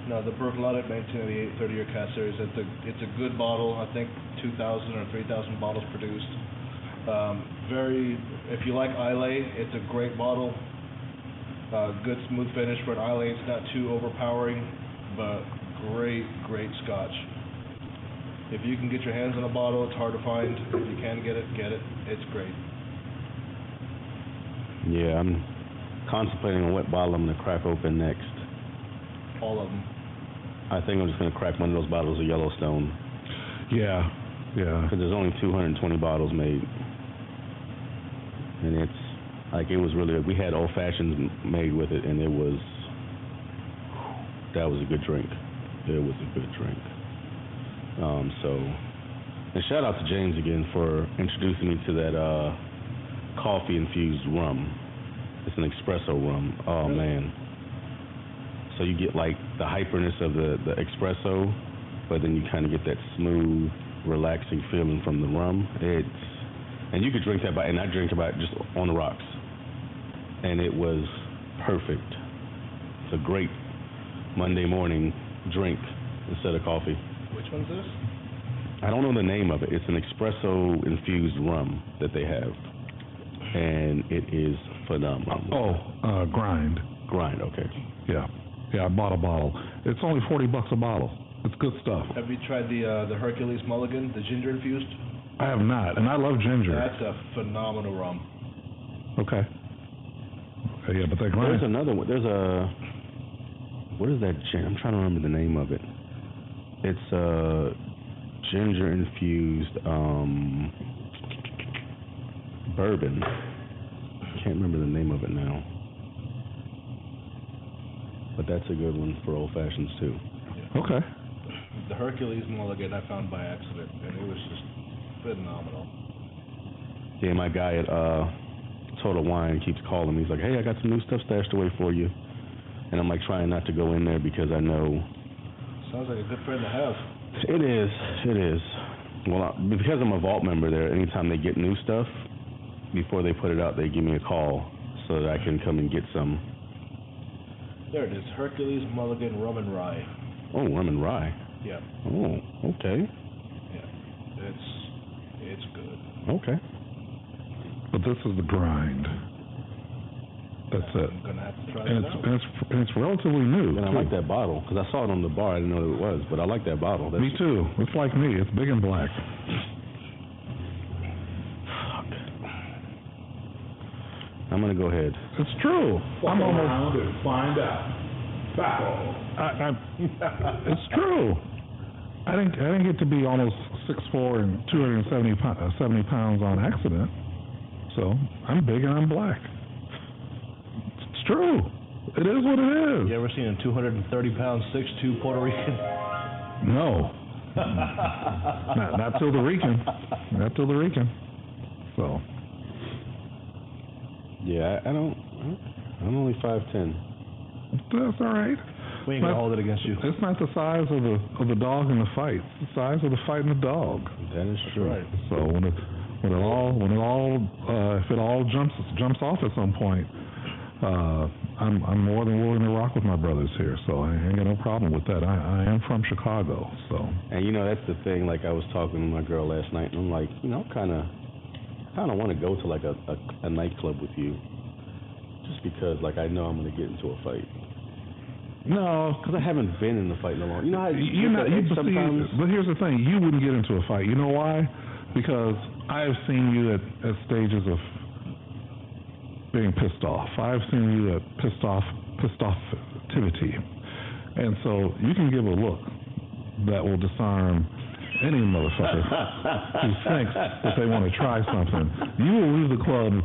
No, the Bruglotic 1988 30-year cask series. It's a good bottle. I think 2,000 or 3,000 bottles produced. If you like Islay, it's a great bottle. Good smooth finish for an Islay. It's not too overpowering, but great Scotch. If you can get your hands on a bottle, it's hard to find. If you can get it, get it. It's great. Yeah, I'm contemplating on what bottle I'm going to crack open next. All of them. I think I'm just going to crack one of those bottles of Yellowstone. Yeah. Because there's only 220 bottles made. And it's, like, it was really, we had old fashions made with it, and that was a good drink. It was a good drink. And shout out to James again for introducing me to that coffee-infused rum. It's an espresso rum. Oh, man. So you get like the hyperness of the espresso, but then you kind of get that smooth, relaxing feeling from the rum. And you could drink that and I drink about just on the rocks, and it was perfect. It's a great Monday morning drink instead of coffee. Which one's this? I don't know the name of it. It's an espresso infused rum that they have, and it is phenomenal. Grind. Okay. Yeah, I bought a bottle. It's only $40 a bottle. It's good stuff. Have you tried the Hercules Mulligan, the ginger infused? I have not, and I love ginger. That's a phenomenal rum. Okay. Yeah, but that grind. There's another one. What is that? I'm trying to remember the name of it. It's ginger infused bourbon. Can't remember the name of it now. But that's a good one for old fashions too. Yeah. Okay. The Hercules Mulligan I found by accident, and it was just phenomenal. Yeah, my guy at Total Wine keeps calling me. He's like, "Hey, I got some new stuff stashed away for you," and I'm like trying not to go in there because I know. Sounds like a good friend to have. It is. Well, because I'm a vault member there, anytime they get new stuff, before they put it out, they give me a call so that I can come and get some. There it is, Hercules Mulligan Rum and Rye. Oh, rum and rye. Yeah. Oh, okay. Yeah, it's good. Okay. But this is the grind. That's it. I'm gonna have to try And that out. it's relatively new. And I like that bottle because I saw it on the bar. I didn't know what it was, but I like that bottle. Me too. It's like me. It's big and black. Fuck. I'm gonna go ahead. It's true. I'm almost. Around and find out. It's true. I didn't get to be almost 6'4" and 270 pounds on accident. So I'm big and I'm black. It's true. It is what it is. You ever seen a 230-pound, 6'2" Puerto Rican? No. not till the Rican. Not till the Rican. So. Yeah, I'm only 5'10". That's all right. We ain't gonna hold it against you. It's not the size of the dog in the fight. It's the size of the fight in the dog. That is true. Right. So if it all jumps off at some point, I'm more than willing to rock with my brothers here. So I ain't got no problem with that. I am from Chicago, so. And that's the thing. Like I was talking to my girl last night, and I'm like, kind of want to go to like a nightclub with you, just because like I know I'm gonna get into a fight. No, because I haven't been in a fight in a long. You know how sometimes. But here's the thing: you wouldn't get into a fight. You know why? Because I have seen you at stages of being pissed off. I've seen you at pissed off activity, and so you can give a look that will disarm any motherfucker who thinks that they want to try something. You will leave the club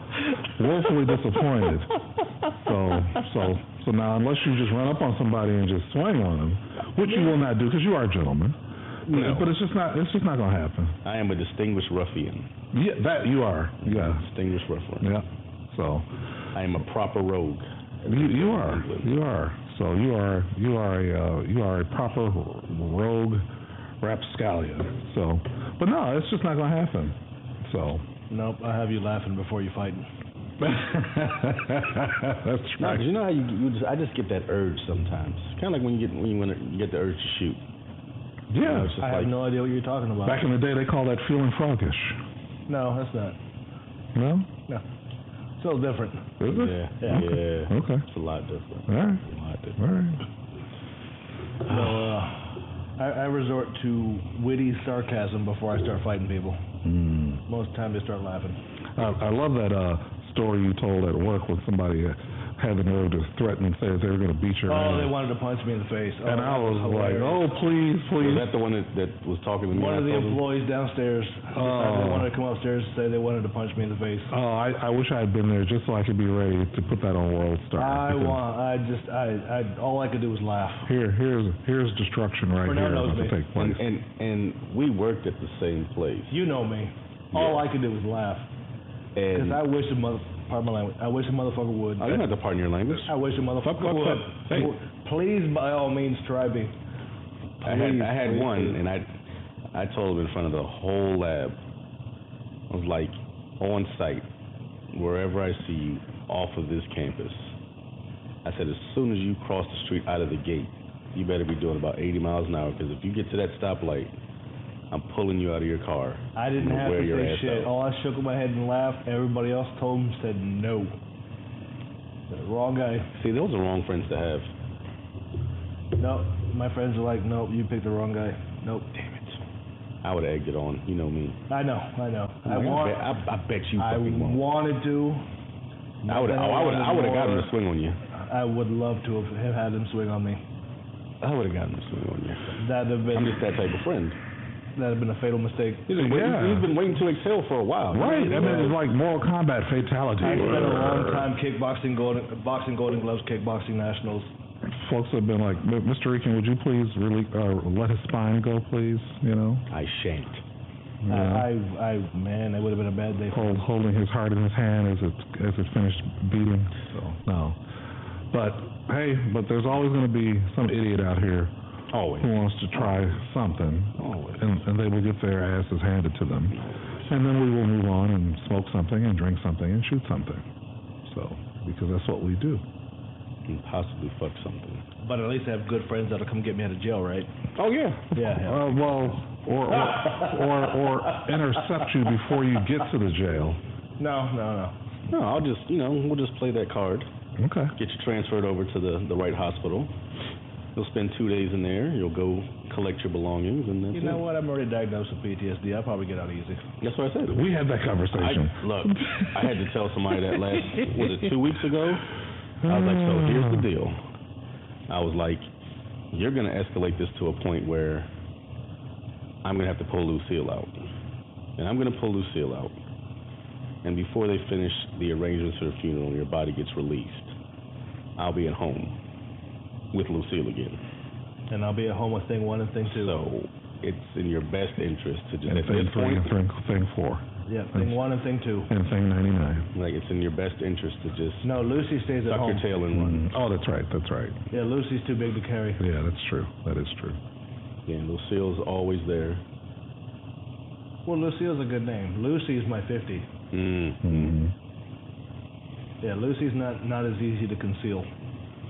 woefully disappointed. So now, unless you just run up on somebody and just swing on them, which you will not do because you are a gentleman. No. But it's just not going to happen. I am a distinguished ruffian. Yeah, that you are. Yeah, distinguished ruffian. Yeah. So I am a proper rogue. You are. So you are a proper rogue rapscallion. So, but no, it's just not going to happen. So. Nope, I have you laughing before you fight. That's right. No, you know how I just get that urge sometimes. Kind of like when you get the urge to shoot. Yeah, I have no idea what you're talking about. Back in the day, they called that feeling froggish. No, that's not. No? No. It's a little different. Is it? Yeah. Okay. It's a lot different. All right. A lot different. All right. I resort to witty sarcasm before I start fighting people. Most of the time they start laughing. I love that story you told at work when somebody had the nerve to threaten and say that they were going to beat your ass. Oh, they wanted to punch me in the face. And I was like, oh, please. Was that the one that was talking to me? One of the employees downstairs decided they wanted to come upstairs and say they wanted to punch me in the face. Oh, I wish I had been there just so I could be ready to put that on World Star. All I could do was laugh. Here's destruction right here about to take place. And we worked at the same place. You know me. All I could do was laugh. Because I wish pardon my language, I wish a motherfucker would. I don't have to pardon your language. I wish a motherfucker would. Hey. Please, by all means, try me. I had one, and I told him in front of the whole lab. I was like, on site, wherever I see you, off of this campus. I said, as soon as you cross the street out of the gate, you better be doing about 80 miles an hour, because if you get to that stoplight, I'm pulling you out of your car. I didn't have to say shit. All I shook my head and laughed. Everybody else told him, said no. The wrong guy. See, those are wrong friends to have. No, my friends are like, nope, you picked the wrong guy. Nope. Damn it. I would have egged it on. You know me. I know. I bet you fucking won't. I wanted to. I would have gotten him to swing on you. I would love to have had him swing on me. I would have gotten him to swing on you. That'd have been. I'm just that type of friend. That'd have been a fatal mistake. He's been waiting to exhale for a while. Right. I mean, it's like Mortal Kombat fatality. I spent a long time boxing Golden Gloves, kickboxing nationals. Folks have been like, Mr. Rican, would you please let his spine go, please? You know. I shan't. Yeah. Man, it would have been a bad day. Holding his heart in his hand as it finished beating. So no. But hey, there's always going to be some idiot out here. Always. Who wants to try something. Always. And they will get their asses handed to them. And then we will move on and smoke something and drink something and shoot something. So, because that's what we do. And possibly fuck something. But at least I have good friends that'll come get me out of jail, right? Oh, yeah. Yeah. Or intercept you before you get to the jail. No. No, I'll just, we'll just play that card. Okay. Get you transferred over to the right hospital. You'll spend 2 days in there. You'll go collect your belongings, and that's it. You know what? I'm already diagnosed with PTSD. I'll probably get out easy. That's what I said. We had that conversation. I had to tell somebody that was it 2 weeks ago? I was like, so here's the deal. I was like, you're going to escalate this to a point where I'm going to have to pull Lucille out. And I'm going to pull Lucille out. And before they finish the arrangements for the funeral and your body gets released, I'll be at home with Lucille again. And I'll be at home with thing 1 and thing 2. So it's in your best interest to just... And thing 3 and thing 4. Yeah, thing 1 and thing 2. And thing 99. Like, it's in your best interest to just... No, Lucy stays at tuck home. your tail and run. Oh, that's right. Yeah, Lucy's too big to carry. Yeah, that's true. That is true. Yeah, Lucille's always there. Well, Lucille's a good name. Lucy's my 50. Mm-hmm. Yeah, Lucy's not as easy to conceal.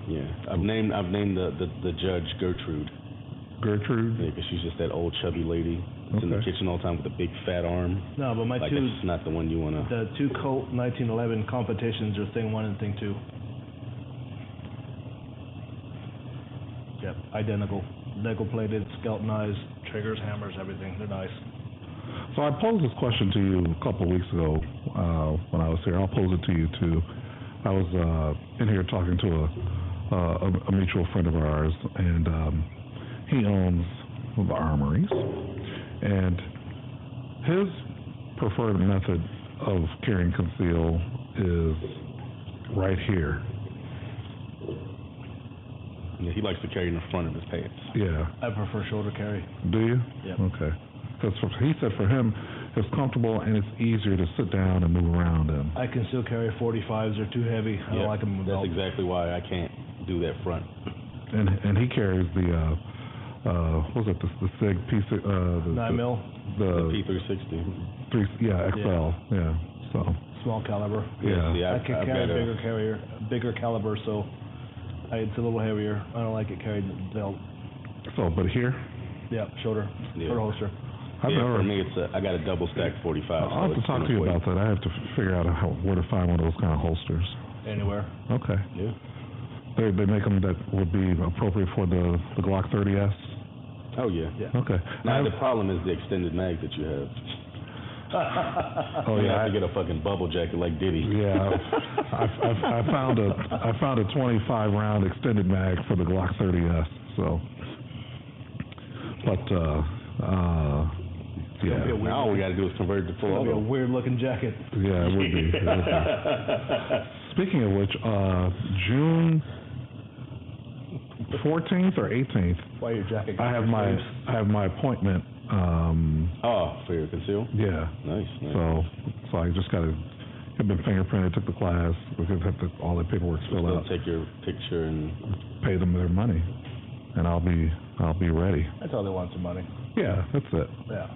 Yeah, I've named the judge Gertrude. Gertrude? Yeah, because she's just that old chubby lady that's in the kitchen all the time with a big fat arm. No, but my like, two... that's not the one you want to... The 2 Colt 1911 competitions are thing 1 and thing 2. Yep, identical. Nickel-plated, skeletonized, triggers, hammers, everything. They're nice. So I posed this question to you a couple of weeks ago when I was here. I'll pose it to you too. I was in here talking to a mutual friend of ours, and he owns the armories, and his preferred method of carrying conceal is right here. Yeah, he likes to carry in the front of his pants. Yeah. I prefer shoulder carry. Do you? Yep. Okay. Because he said for him, it's comfortable and it's easier to sit down and move around in. I can still carry 45s. They're too heavy. I don't like them in the belt. That's exactly why I can't do that front. And he carries the what was it, the SIG P6 the 9mm. The P360. XL. Yeah. So small caliber. Yeah. See, I can carry bigger caliber, so it's a little heavier. I don't like it carried in the belt. So, but here? Yeah, shoulder. Shoulder holster. For me, I got a double stack 45. I'll have to talk to you about that. I have to figure out where to find one of those kind of holsters. Anywhere. Okay. Yeah. They make them that would be appropriate for the Glock 30S. Oh yeah. Okay. Now the problem is the extended mag that you have. Oh yeah. You have to get a fucking bubble jacket like Diddy. Yeah. I found a 25 round extended mag for the Glock 30S. So, but yeah. Now all we got to do is convert it to full auto. It'll be a weird looking jacket. Yeah, it would be. Speaking of which, June 14th or 18th. Why your jacket? I have my appointment. For your conceal? Yeah. Nice. So I just got to. I've been fingerprinted, took the class, because all the paperwork filled out. Take your picture and pay them their money, and I'll be ready. That's all they want, some money. Yeah, that's it. Yeah.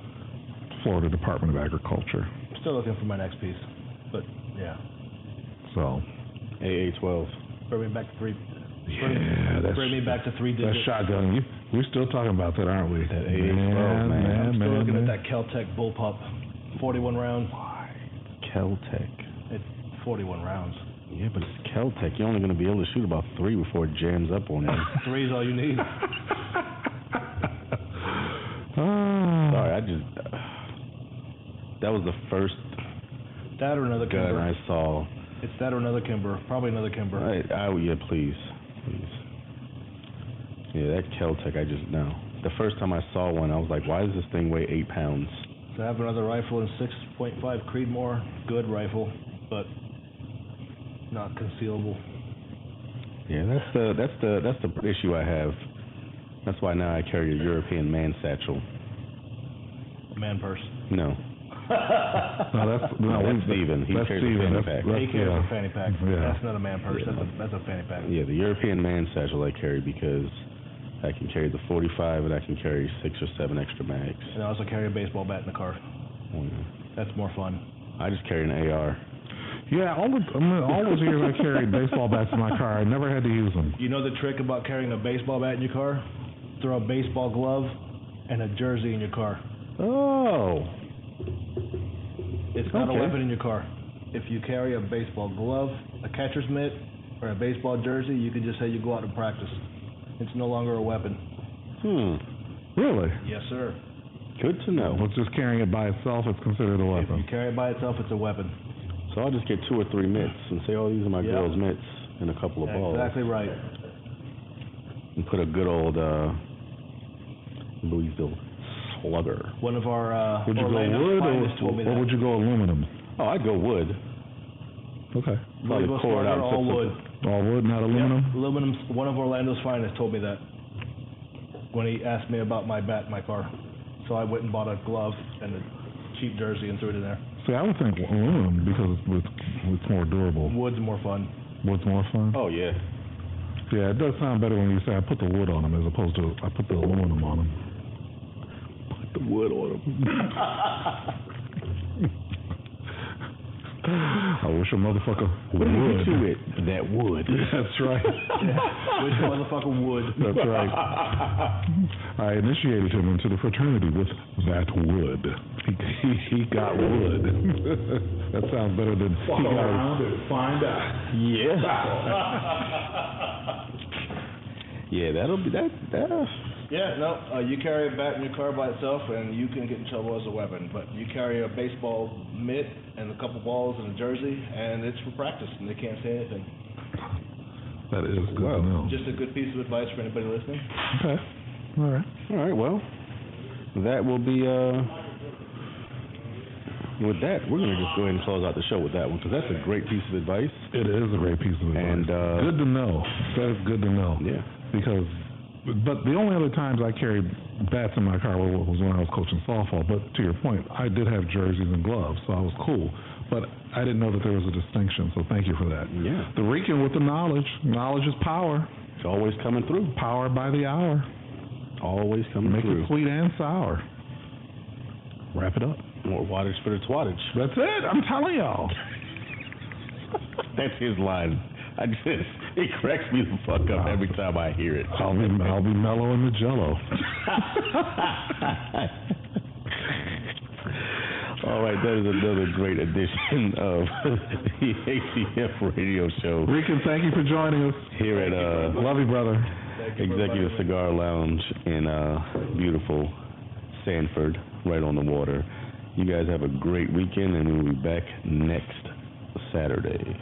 Florida Department of Agriculture. Still looking for my next piece, but yeah. So. AA12. Bring me back to 3. Yeah, bring me back to 3 digits. That shotgun. We're still talking about that, aren't we? That AA12, man. I'm still looking at that Kel-Tec bullpup, 41 rounds. Why? Kel-Tec. It's 41 rounds. Yeah, but it's Kel-Tec. You're only going to be able to shoot about 3 before it jams up on you. 3 is all you need. Sorry, that was the first that or another gun Kimber. I saw. It's that or another Kimber. Probably another Kimber. Yeah, please. Yeah, that Kel-Tec, no. The first time I saw one, I was like, why does this thing weigh 8 pounds? So I have another rifle in 6.5 Creedmoor. Good rifle, but not concealable. Yeah, that's the issue I have. That's why now I carry a European man satchel. Man purse. No. That's Steven. He carries a fanny pack. He carries a fanny pack. Yeah. That's not a man purse. That's a fanny pack. Yeah, the European man satchel I carry because I can carry the 45 and I can carry 6 or 7 extra mags. And I also carry a baseball bat in the car. Oh, yeah. That's more fun. I just carry an AR. Yeah, all those years I carried baseball bats in my car, I never had to use them. You know the trick about carrying a baseball bat in your car? Throw a baseball glove and a jersey in your car. Oh. It's not a weapon in your car. If you carry a baseball glove, a catcher's mitt, or a baseball jersey, you can just say you go out and practice. It's no longer a weapon. Really? Yes, sir. Good to know. Well, just carrying it by itself, it's considered a weapon. If you carry it by itself, it's a weapon. So I'll just get 2 or 3 mitts and say, these are my girl's mitts and a couple of balls. Exactly right. And put a good old Louisville slugger. One of our Would you go Orlando wood finest told me or that. would you go aluminum? Oh, I'd go wood. Okay. Probably Louisville pour it out slugger, and all put wood. All wood, not aluminum? Yep, aluminum. One of Orlando's finest told me that when he asked me about my bat in my car. So I went and bought a glove and a cheap jersey and threw it in there. See, I would think aluminum because it's more durable. Wood's more fun. Wood's more fun? Oh, yeah. Yeah, it does sound better when you say I put the wood on them as opposed to I put the aluminum on them. Put the wood on them. I wish a motherfucker would. To it. That would. That's right. Which motherfucker would? That's right. I initiated him into the fraternity with that wood. He got wood. That sounds better than Fuck around and find out. Yeah. Yeah, that'll be that. Yeah, no, you carry a bat in your car by itself and you can get in trouble as a weapon. But you carry a baseball mitt and a couple balls and a jersey and it's for practice and they can't say anything. That is good to know. Just a good piece of advice for anybody listening. Okay. All right. All right. Well, that will be. With that, we're going to just go ahead and close out the show with that one because that's a great piece of advice. It is a great piece of advice. And good to know. That is good to know. Yeah. Because, but the only other times I carried bats in my car was when I was coaching softball. But to your point, I did have jerseys and gloves, so I was cool. But I didn't know that there was a distinction, so thank you for that. Yeah. The Rican with the knowledge. Knowledge is power. It's always coming through. Power by the hour. Always coming Make through. it sweet and sour. Wrap it up. More wattage for the twattage. That's it. I'm telling y'all. That's his line. It cracks me the fuck up every time I hear it. I'll be mellow in the Jello. All right, that is another great edition of the ACF Radio Show. Rican, thank you for joining us. Here at Love you, brother. Executive Cigar Lounge in beautiful Sanford, right on the water. You guys have a great weekend, and we'll be back next Saturday.